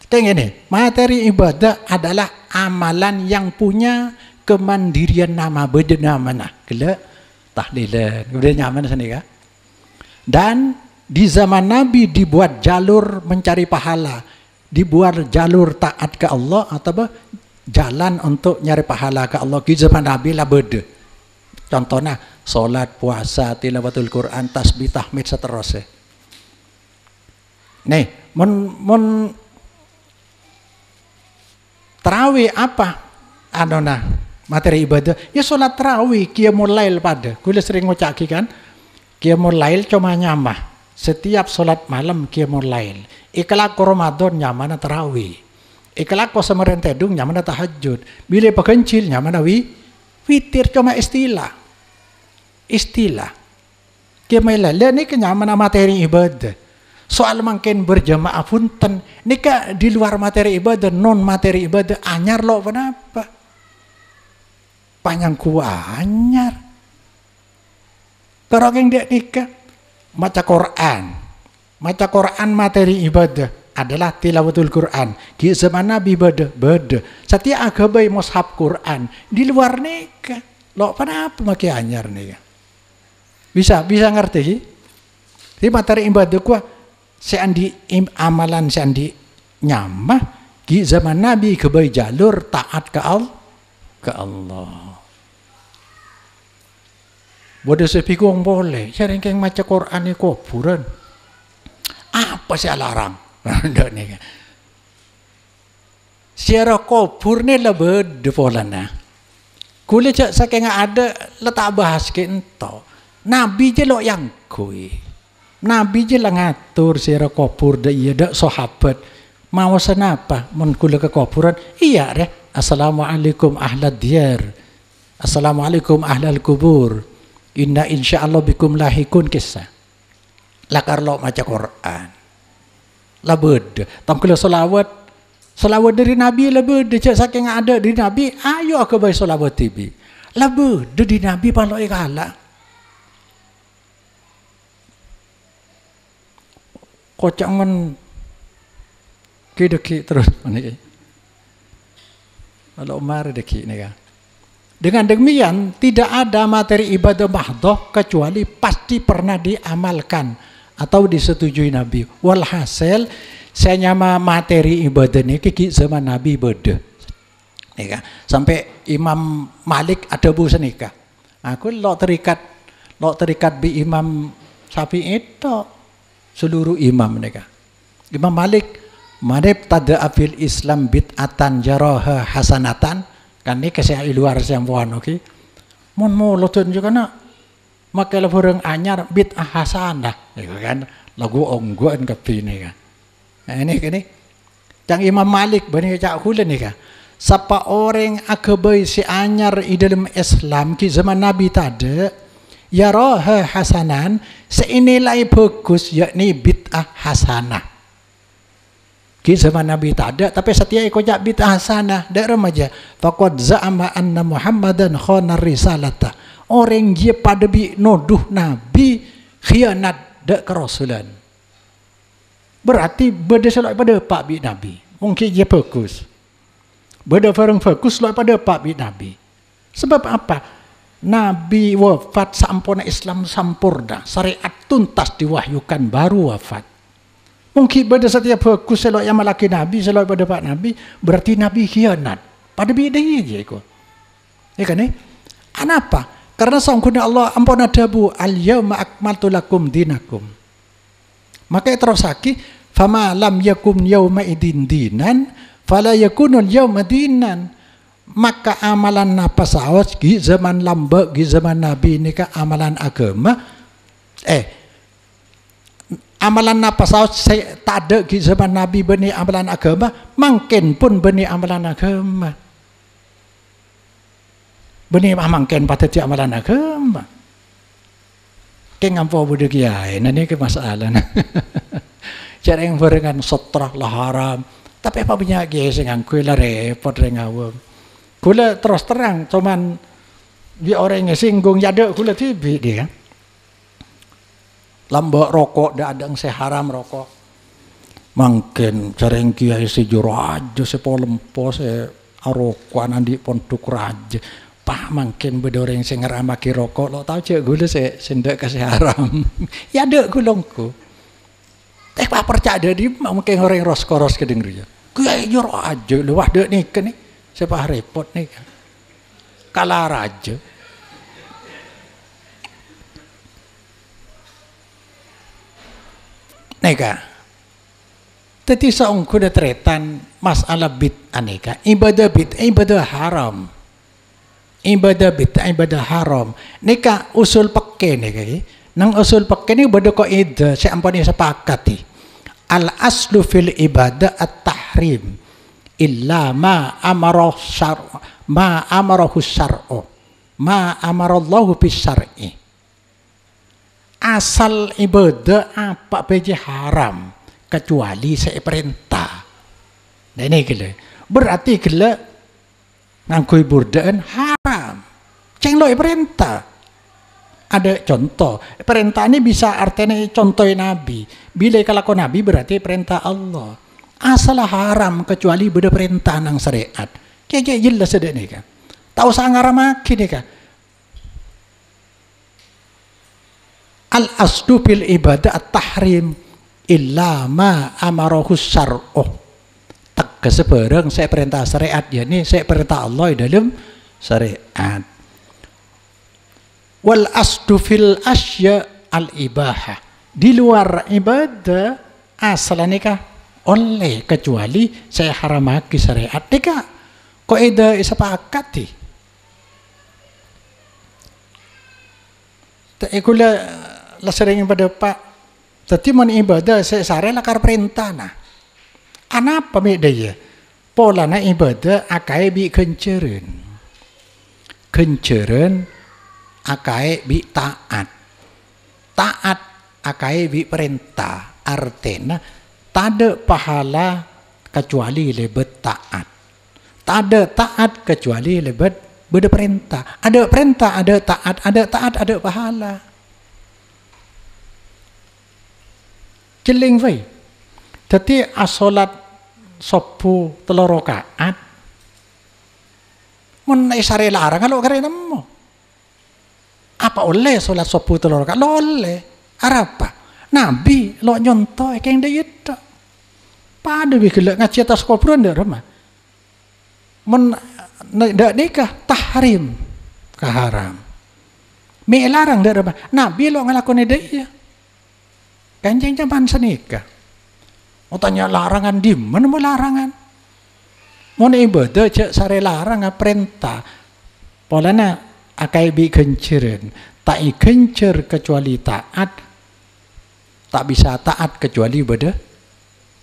Kayak gini, materi ibadah adalah amalan yang punya kemandirian nama beda nama nah. Gila. Tahlilan, kemudian nyaman sini kan. Dan di zaman Nabi dibuat jalur mencari pahala, dibuat jalur taat ke Allah atau jalan untuk nyari pahala ke Allah. Di zaman Nabi lah beda. Contohnya solat, puasa, tilawatul Quran, tasbih, tahmid seterusnya. Nih, mon tarawih apa? Anona. Materi ibadah, ya sholat tarawih, qiyamul lail pada. Kula sering ngucaki kan, qiyamul lail cuma nyamah. Setiap sholat malam qiyamul lail. Ikhlas ko Ramadan nyamana tarawih. Ikhlas ko samaran tedung nyamana tahajud. Bila pekencil nyamana witir cuma istilah. Qiyamul lail ini kenyamana materi ibadah. Soal mungkin berjamaah punten, nika di luar materi ibadah, non materi ibadah anyar lo kenapa? Panjang kuanyar. Kalau yang dia nikah, maca Quran materi ibadah adalah tilawatul Quran. Di zaman Nabi beda. Setiap agama mushaf Quran di luar nikah. Lo kenapa makai anyar nih? Bisa ngerti sih? Di materi ibadah gua seandi amalan seandi nyamah di zaman Nabi kebai jalur taat ke Allah. Bodoh sepikung boleh. Saya yang maca Quran ini kuburan. Apa sih larang? Secara kubur ni lah beda polanya. Kulit saking ada letak bahas ke ento. Nabi je lo yang kui. Nabi je lah ngatur secara kubur dah iya dah sahabat. Mau senapa? Mun kula ke kuburan iya deh. Assalamualaikum ahlad diyar. Assalamualaikum ahlal kubur. Inna insyaallah bikum lahikun kisah. Lakar lo maca Quran. Lah beda. Tamkala selawat. Selawat dari Nabi lah beda. Cak saking ada dari Nabi, ayo aku bayi selawat tibi. Lah beda di Nabi palo ikala. Kocangan kideki terus mana? Kalau Umar deki ni kan. Dengan demikian tidak ada materi ibadah mahdhah kecuali pasti pernah diamalkan atau disetujui Nabi. Walhasil saya nyama materi ibadah ni kiki zaman Nabi beda. Ya, sampai Imam Malik ada bu senika. Aku lo terikat bi Imam Syafi'i itu seluruh imam mereka. Imam Malik manib tada afil Islam bid'atan jaraha hasanatan. Kan ni kasih luar yang buan oke. Mon lotun juga nak makai orang anyar bid'ah hasanah, kan? Lagu ongguan kapi ni kan. Ini. Yang Imam Malik bani cak hulen ni kan. Siapa orang akabai si anyar di dalam Islam ki zaman Nabi tadi, ya roha hasanan seinilai bagus yakni bid'ah hasanah. Ki zaman Nabi tak ada, tapi setiap ikut jak bid'ah hasanah dak remaja. Faqad za'ama anna Muhammadan khana risalata. Orang dia pada bi noduh Nabi khianat dak kerasulan. Berarti beda selok pada pak bi Nabi. Mungkin dia fokus. Beda orang fokus selok pada pak bi Nabi. Sebab apa? Nabi wafat sampurna Islam sampurna, syariat tuntas diwahyukan baru wafat. Mungkin pada setiap fokus selok yang malaki Nabi, selok pada Pak Nabi, berarti Nabi khianat. Pada bidai aja ikut. Ya kan eh? Kenapa? Karena sangkuna Allah ampun adabu al-yawma akmaltu lakum dinakum. Maka terus lagi, fama lam yakum yawma idin dinan, fala yakunul yawma dinan. Maka amalan napa saos di zaman lamba, di zaman Nabi ini ke amalan agama. Amalan napa saus saya tak ada di zaman Nabi bani amalan agama, mungkin pun bani amalan agama. Bani mungkin pada ti amalan agama. Kengampo bude kiai, ini ke masalah. Cara yang berengan sotrah lah haram. Tapi apa punya kiai sing angkui lah repot rengawam. Kula terus terang, cuman dia orang yang singgung jada kula tibi dia. Lambak rokok, dah ada yang saya haram rokok. Mungkin careng kiai sejur aja, saya polempo, saya arokuan andi pondok raja. Pah mungkin beda orang yang saya ngeramaki rokok, lo tahu cek gula saya sendak kasih haram. Ya ada gulungku. Apa percaya di mungkin orang roskoros kedengeran. Kiai jur aja, lu wah dek nih kan nih, siapa repot nih kan. Kalah raja. Neka, tadi seorang kuda tretan masalah bid'ah neka, ibadah bid'ah ibadah haram, ibadah haram. Neka usul pakai neka, nang usul pakai ni benda kaidah saya ampuni sepakati. Al aslu fil ibadah at tahrim, illa ma amarahu syar'u, ma amarallahu bis syar'i. Asal ibadah apa saja haram kecuali saya perintah. Nah ini gila. Berarti gila ngangkui burdaan haram. Ceng lo perintah. Ada contoh. Perintah ini bisa artinya contoh Nabi. Bila kalau Nabi berarti perintah Allah. Asal haram kecuali beda perintah nang syariat. Kayak jelas ada nih kan. Tahu sangar makin nih kan. Al-aslu fil ibadah at-tahrim illa ma amarahu syar'u. Tegas bareng saya perintah syariat ya ini saya perintah Allah dalam syariat. Wal aslu fil asya al-ibahah. Di luar ibadah asal nikah oleh kecuali saya haramaki syariat nikah. Kaidah sepakati. Tak ikula lah sering pada Pak. Tadi mau ibadah saya sare lakar perintah nah. Anapa medaya? Pola na ibadah akai bi kenceran. Kenceran akai bi taat. Taat akai bi perintah. Artinya tada pahala kecuali lebet taat. Tada taat kecuali lebet beda perintah. Ada perintah, ada taat, ada pahala. Jeling vai. Jadi asolat sopu telur rakaat. Mun isare larang kalau karena mo. Apa oleh solat sopu telur rakaat? Lo oleh. Apa? Nabi lo nyontoh kayak dia itu. Pada bikin ngaji atas kubur ndak rumah. Men ndak nikah tahrim keharam. Me larang ndak rumah. Nabi lo ngelakoni dia. Kanjeng zaman senikah. Mau tanya larangan di mana mau larangan? Mau ibadah cek sare larang perintah. Polana akai bi kencerin. Tak kencer kecuali taat. Tak bisa taat kecuali beda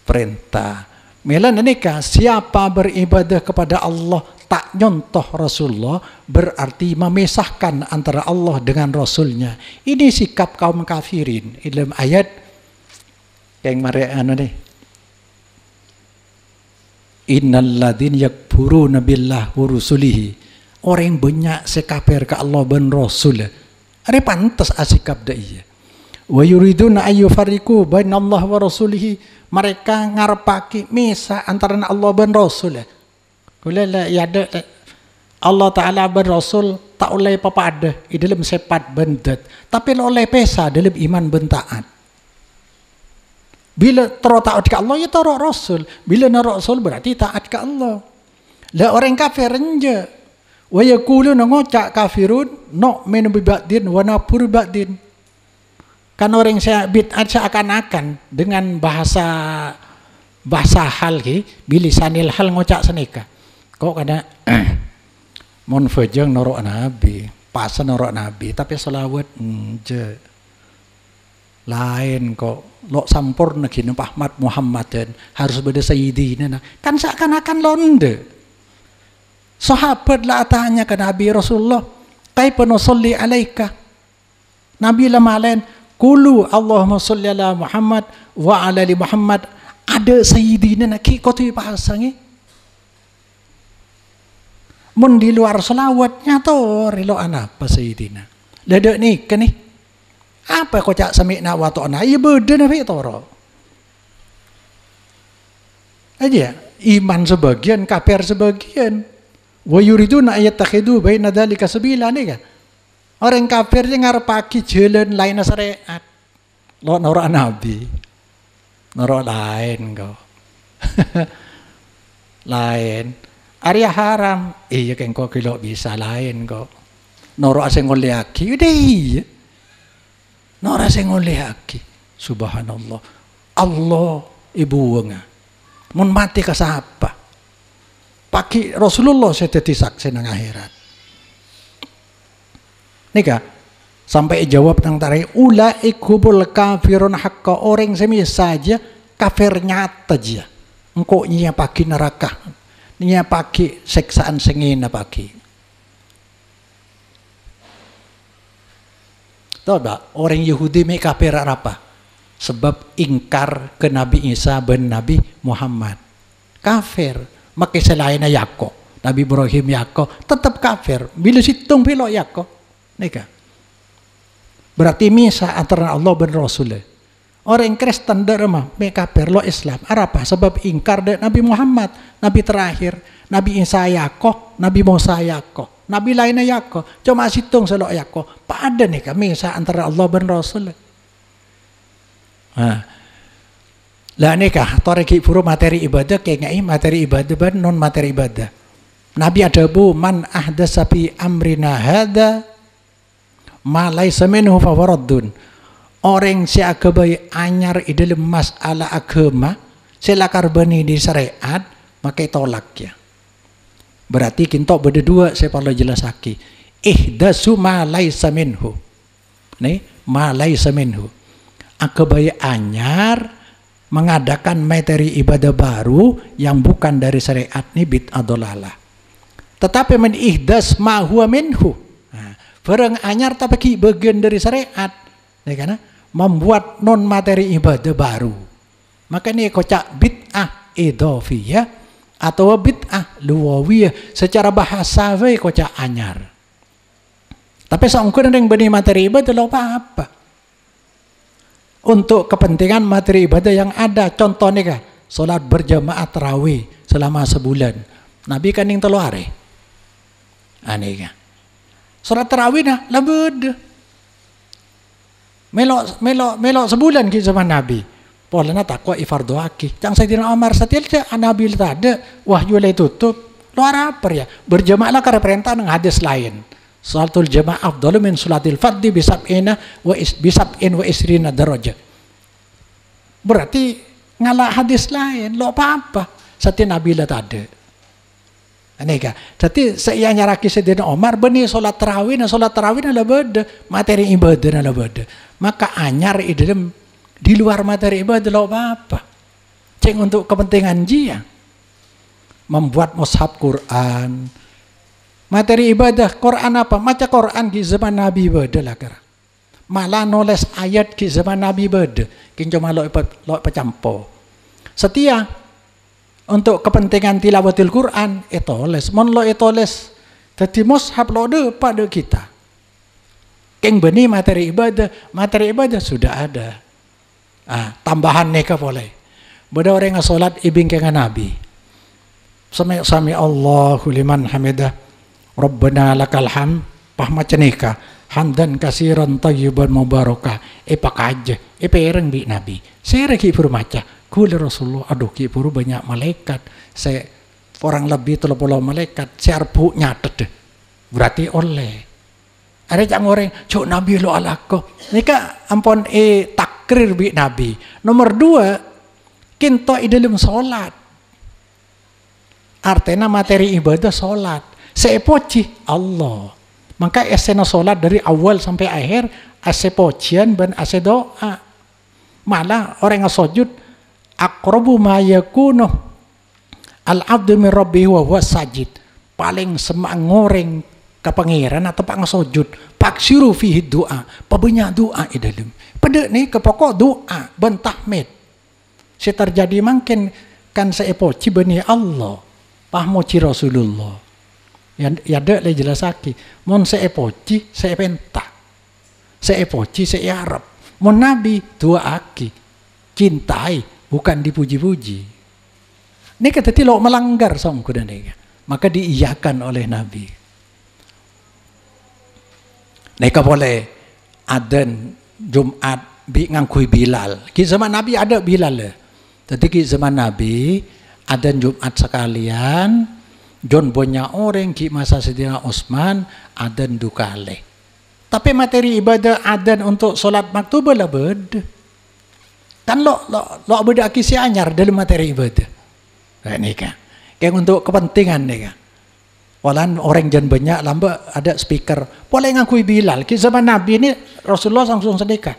perintah. Melan nikah siapa beribadah kepada Allah tak nyontoh Rasulullah berarti memisahkan antara Allah dengan Rasulnya. Ini sikap kaum kafirin. Dalam ayat yang mari nih. Innal ladzina yakfuruna billahi wa rusulihi. Orang banyak sekafir ke Allah dan Rasul. Are pantas asikap dai. Wa yuriduna ayyufarriqu bainallah wa rasulihi. Mereka ngarepake misa antara Allah dan Rasul. Kula ya ada Allah Taala dan Rasul tak oleh papada di dalam sepat bendet, tapi oleh pesa dalam iman bentaat. Bila taat ke Allah ya taat Rasul. Bila nak Rasul berarti taat ke Allah. Lah orang kafir enje. Wa yaquluna ngocak kafirun nu'minu bi ba'din wa nafur ba'din. Kan orang saya bid'at seakan-akan dengan bahasa hal ki bilisanil hal ngocak senika. Kok kada mon fajeng norok nabi, pas norok nabi tapi selawat enje. Lain kok lo sampurna kini Ahmad Muhammadan harus beda sayyidina kan seakan-akan londe sahabat lah tanya ke Nabi Rasulullah kaifa nusalli alaika Nabi lamalen kulu Allahumma salli ala Muhammad wa ala ali Muhammad ada sayyidina ki kau tu bahasangi mun di luar selawatnya to relo apa sayyidina ledek nih kan nih apa kau cak samikna wa ta'na? Iya beda nabi toro. Aja iman sebagian, kafir sebagian. Wa yuriduna ayatakhidu baina dzalika sabila nih kan. Orang kafir yang ngarepake jalan lain syariat. Lo norok nabi. Norok lain kau. Lain. Arya haram. Iya kan kau kilo bisa lain kau. Norok sing ngoleaki udah iya. Nora sing olehake subhanallah Allah ibu wenga mun mati ka sapa paki Rasulullah saya dadi saksi nang akhirat nika sampai jawab tentang tarik ulaikubul kafirun haqqa orang semi saja kafir nyata aja engkau nya paki neraka nya paki seksaan sengina paki. Tahu tak orang Yahudi mereka kafir apa? Sebab ingkar ke Nabi Isa ben Nabi Muhammad. Kafir. Maka selain Yakob, Nabi Ibrahim Yakob tetap kafir. Bila situng pilok Yakob, nika. Berarti misa antara Allah dan Rasul. Orang Kristen derma mereka kafir lo Islam. Apa? Sebab ingkar dari Nabi Muhammad, Nabi terakhir, Nabi Isa Yakob, Nabi Musa Yakob. Nabi lainnya Yakob, cuma situng selok Yakob. Pada nih kami antara Allah dan Rasul. Lah nikah, toreki puru materi ibadah kayak ngai materi ibadah ban non materi ibadah. Nabi ada bu man ahdasa fi amrina hada ma laisa minhu fa waraddun. Orang si agama anyar di dalam masalah agama, selakar bani di syariat, maka tolak ya. Berarti kinto beda dua saya perlu jelasaki. Ihdasu ma laisa minhu. Nih, ma laisa minhu. Akabaya anyar mengadakan materi ibadah baru yang bukan dari syariat ini bid'ah dolalah. Tetapi men ihdas ma huwa minhu. Barang anyar tapi bagian dari syariat, ya kan? Membuat non materi ibadah baru. Maka ini kocak bid'ah idhofiyah atau bid'ah luwawiyah. Secara bahasa we kocak anyar. Tapi seongkun yang benih materi ibadah lo apa? Untuk kepentingan materi ibadah yang ada, contohnya kan, solat berjamaah tarawih selama sebulan. Nabi kan yang telu hari. Aneh kan? Solat tarawih nah labud. Melok sebulan ke zaman Nabi. Polana takwa ifardu aki. Cang Sayyidina Umar satilja Nabi ada wahyu lay tutup. Luar apa ya? Berjamaahlah karena perintah nang hadis lain. Salatul jamaah afdalu min salatil fardhi bisab'in wa isrina darajah. Berarti ngalah hadis lain. Lo apa-apa. Sati Nabi ada. Aneh kan? Jadi saya nyaraki Sayyidina Umar benih solat tarawih na beda materi ibadah na beda. Maka anyar di luar materi ibadah lo apa? Ceng untuk kepentingan dia membuat mushaf Quran. Materi ibadah Quran apa? Maca Quran di zaman Nabi beda lah kira. Malah nulis ayat di zaman Nabi beda. King cuma lo pecampo. Setia untuk kepentingan tilawatil Quran etoles mon lo etoles jadi mushaf lo de pada kita keng beni materi ibadah sudah ada tambahan neka boleh beda orang yang salat ibing kengan Nabi sami Allahu liman hamidah Rabbana lakal ham pahmaca neka hamdan kasiran tayyiban mubarakah pakaja pereng bi Nabi saya reki maca kula Rasulullah, aduh ki puru banyak malaikat, saya orang lebih 30 malaikat, saya arpu nyatet deh, berarti oleh. Ada yang orang, cuk Nabi lo alako, nika ampun takrir bi Nabi. Nomor 2, kinto dalam solat, artinya materi ibadah solat, saya poci Allah. Maka esena solat dari awal sampai akhir, ase pocian dan ase doa. Malah orang yang sujud aqrabu ma yakunu al-abdu min rabbihi wa huwa sajid. Paling semangoreng ke pangeran atau pak ngasujud. Paksiru fihi doa. Pabanyak doa di dalam. Pada ni ke pokok doa bentahmid. Si terjadi mungkin kan saya poci bani Allah. Pahmoci Rasulullah. Ya ada le jelasaki. Mon saya poci saya pentah. Saya poci saya harap. Mon Nabi doa aki. Cintai bukan dipuji-puji. Ini kata lo melanggar songku dan nega. Maka diiyakan oleh Nabi. Neka boleh adzan Jumat ngangkui Bilal. Ki zaman Nabi ada Bilal. Jadi ki zaman Nabi adzan Jumat sekalian. John banyak orang ki masa Sayyidina Utsman adzan dukale. Tapi materi ibadah adzan untuk solat maktubah lah beda. Kan lo beda kisi anyar dalam materi ibadah. Kayak ni kan. Kayak untuk kepentingan ni kan. Walau orang jan banyak lamba ada speaker. Boleh ngakui Bilal. Ki zaman Nabi ini Rasulullah langsung sedekah.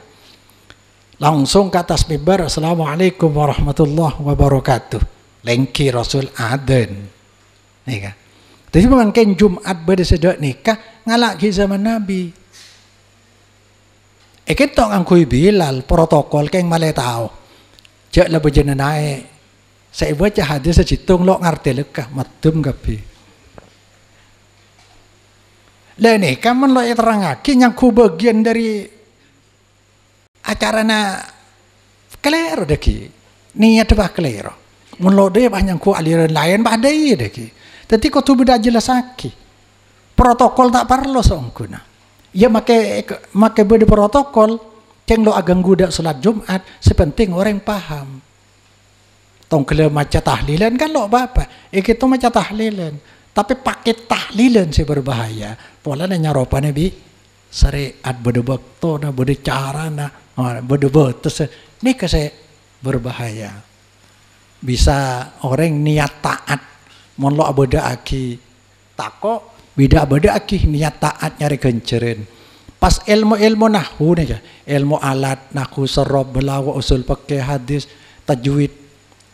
Langsung ke atas mimbar. Assalamualaikum warahmatullahi wabarakatuh. Lengki Rasul aden. Ni kan. Jadi memang kan Jumat beda sedek nikah ngalak ki zaman Nabi. Kita ngangkui Bilal protokol keng malay tao. Jak la bejana naik. Saya baca hadis sejitung lo ngerti lekah matum gapi. Lah ni kaman lo terangake nyangku bagian dari acara na kelero deki. Niat bah kelero. Mun lo de banyak ku aliran lain badai deki. Tapi kau tu beda jelasaki. Protokol tak perlu songkuna. Ya make beda protokol ceng lo agang gudak salat Jumat sepenting orang paham. Tong kele maca tahlilan kan lo apa? Kita maca tahlilan, tapi pakai tahlilan sih berbahaya. Pola nyaropa Nabi syariat beda waktu na beda cara na beda batas ni kese berbahaya. Bisa orang niat taat mon lo beda aki tako beda beda aki niat taat nyari kencerin. Pas ilmu nahwu nih ya, ilmu alat nahwu sorob belawa usul pakai hadis tajwid.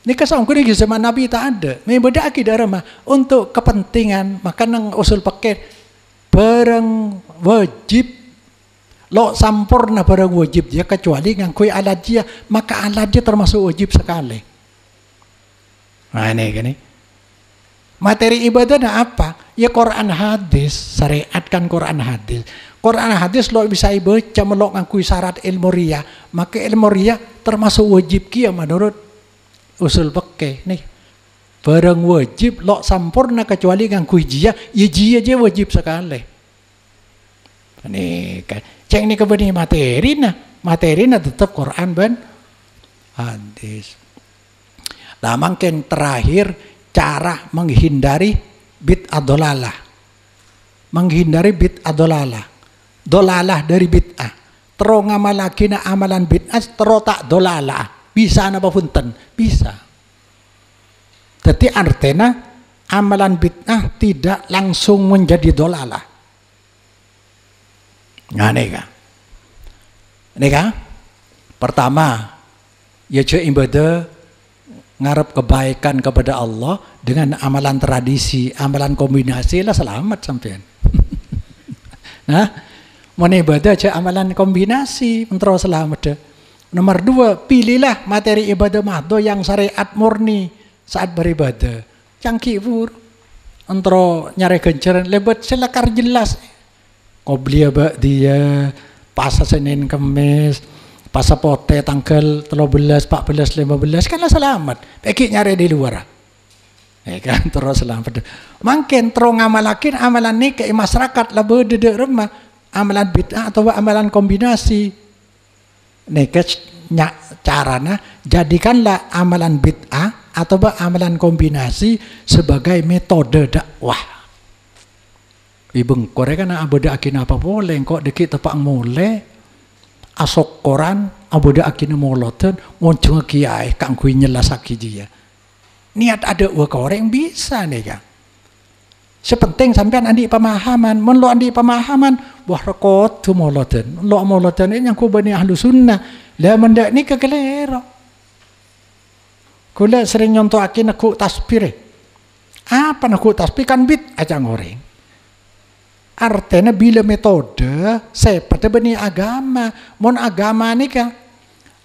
Ini kasang kuni zaman Nabi tak ada. Membeda aki darah mah untuk kepentingan maka nang usul pakai barang wajib lo sampurna barang wajib dia kecuali ngakui alat dia, maka alat dia termasuk wajib sekali. Nah ini gini. Materi ibadahnya apa? Ya Quran hadis, syariat kan Quran hadis. Quran hadis lo bisa baca melok ngakui syarat ilmu riyah, maka ilmu riyah termasuk wajib kia menurut usul fikih nih. Barang wajib lo sampurna kecuali ngakui jia, ya jia aja wajib sekali. Ini kan cek ini kebeni materina tetap Quran ben hadis. Nah makin terakhir cara menghindari bid'ah dolalah. Menghindari bid'ah dolalah. Dolalah dari bid'ah. Tero ngamalakina amalan bid'ah tero tak dolalah. Bisa napa punten? Bisa. Jadi artinya amalan bid'ah tidak langsung menjadi dolalah. Nah nih pertama ya cek ibadah ngarep kebaikan kepada Allah dengan amalan tradisi, amalan kombinasi lah selamat sampean. Nah, mau ibadah aja amalan kombinasi, mentero selamat deh. Nomor 2, pilihlah materi ibadah mahdo yang syariat murni saat beribadah. Cangkih pur, entro nyari ganjaran lebat selakar jelas. Qobliyah ba'diyah, puasa Senin Kamis, puasa pote tanggal 13, 14, 15 kan selamat. Peki nyari di luar. Kan terus selamat. Mungkin terus ngamalakin amalan ini ke masyarakat lebih dedek remah amalan bid'ah atau amalan kombinasi. Nih caranya jadikanlah amalan bid'ah atau amalan kombinasi sebagai metode dakwah. Ibeng korek kan abada akin apa boleh kok dikit tepak mulai asok koran abada akin moloten muncul kiai kang kui nyelasaki dia niat ada uang koreng bisa nih kan sepenting sampean andi pemahaman menlo andi pemahaman wah rekod tu moloten lo moloten ini yang ku bani ahlu sunnah lah mendak ni kegelero kula sering nyontoh akin aku tasbih apa aku tasbih kan bid aja ngoreng. Artinya bila metode seperti benih agama, mon agama ini kan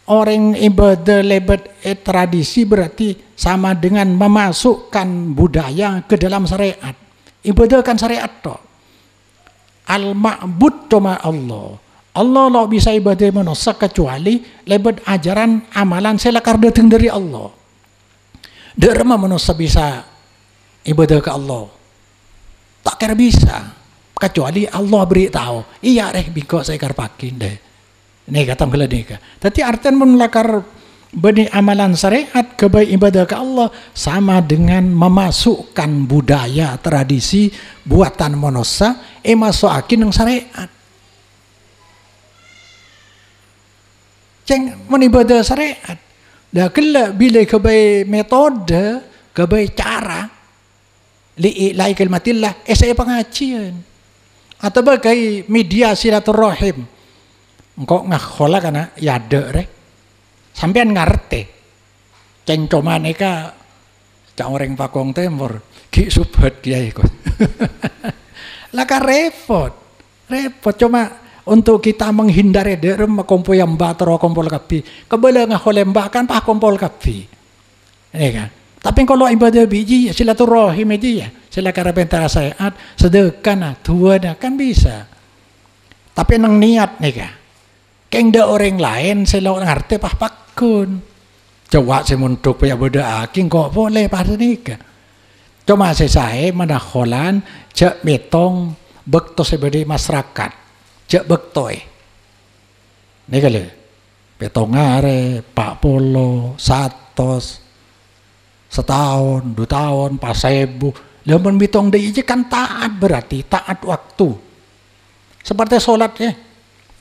orang ibadah lebat tradisi berarti sama dengan memasukkan budaya ke dalam syariat. Ibadah kan syariat toh. Al-ma'bud cuma Allah. Allah lo bisa ibadah manusia kecuali lebat ajaran amalan selakar datang dari Allah. Derma manusia bisa ibadah ke Allah. Tak kira bisa. Kecuali Allah beritahu, iya biko saya karpakin deh. Ini kata meledeka. Tapi artian menelakar benih amalan syariat kebaik ibadah ke Allah sama dengan memasukkan budaya tradisi buatan manusia masukin yang syariat. Ceng menibadah syariat. Dah kala bila kebaik metode, kebaik cara li'ilai kalimatillah saya pengajian. Atau bagai media silaturahim engkau ngakhola kana yade rek sampean ngerti cengcoman eka cak orang pakong temur ki subhat kiai kok laka repot cuma untuk kita menghindari derem kumpul yang batero kumpul kapi kebala ngakhola mbak kan pak kumpul kapi ini kan. Tapi kalau ibadah biji silaturahim aja ya, silakan bentara syariat, sedekah tua kan bisa. Tapi nang niat nih kah, kengda orang lain selalu ngerti pakun. Coba saya muntuk punya beda aking kok boleh pada nikah. Cuma saya mana holan cek betong bekto sebagai masyarakat, cek bektoi. Nih kali betong are, Pak Polo, Satos. Setahun, 2 tahun, pas 1000. Lamun bitong deui kan taat berarti taat waktu. Seperti sholat ya.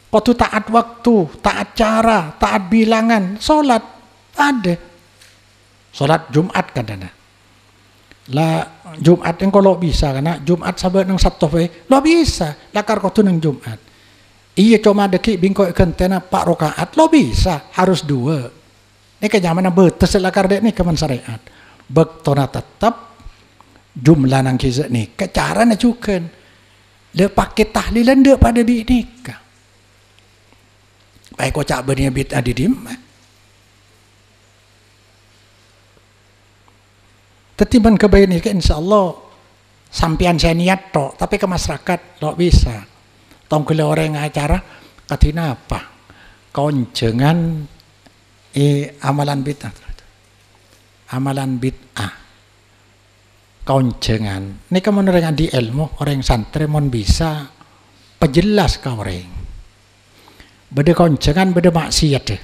Waktu taat waktu, taat cara, taat bilangan, sholat ada. Sholat Jumat kadang. Lah Jumat yang kalau bisa karena Jumat sabat nang Sabtu lo bisa. Lakar kau nang Jumat. Iya cuma deki bingkoi kentena 4 rakaat lo bisa, harus 2. Ini kenyamanan betes lakar dek nih keman syariat. Bektona tetap jumlah nang kizat nih kecaranya juga Le pakai tahlilan dek pada bi nikah. Baik kocak bernia bid'ah di dim. Tetiban kebayan nikah insyaallah sampian saya niat tok, tapi ke masyarakat lo bisa. Tong kele orang acara katina apa? Konjengan amalan bid'ah. Amalan bid'ah. Konjengan. Ini kamu orang di ilmu, orang santri mon bisa pejelas kau orang. Beda konjengan, beda maksiat deh.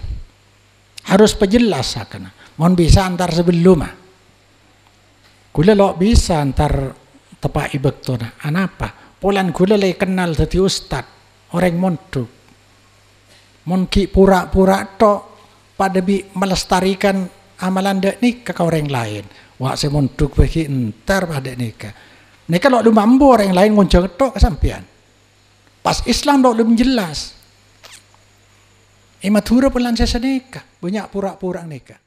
Harus pejelas akan. Mon bisa antar sebelum ah. Gula lo bisa antar tepak ibektona. Anapa? Polan gula lay kenal tadi ustad. Orang mondok. Mon ki pura-pura tok pada bi melestarikan amalan dek nikah ke orang lain. Wak se mondok bagi entar pada nikah. Nikah lo lu mampu orang lain ngonceng tok kesampian. Pas Islam lo lebih jelas. Imatura polan saya nikah. Banyak pura-pura nikah.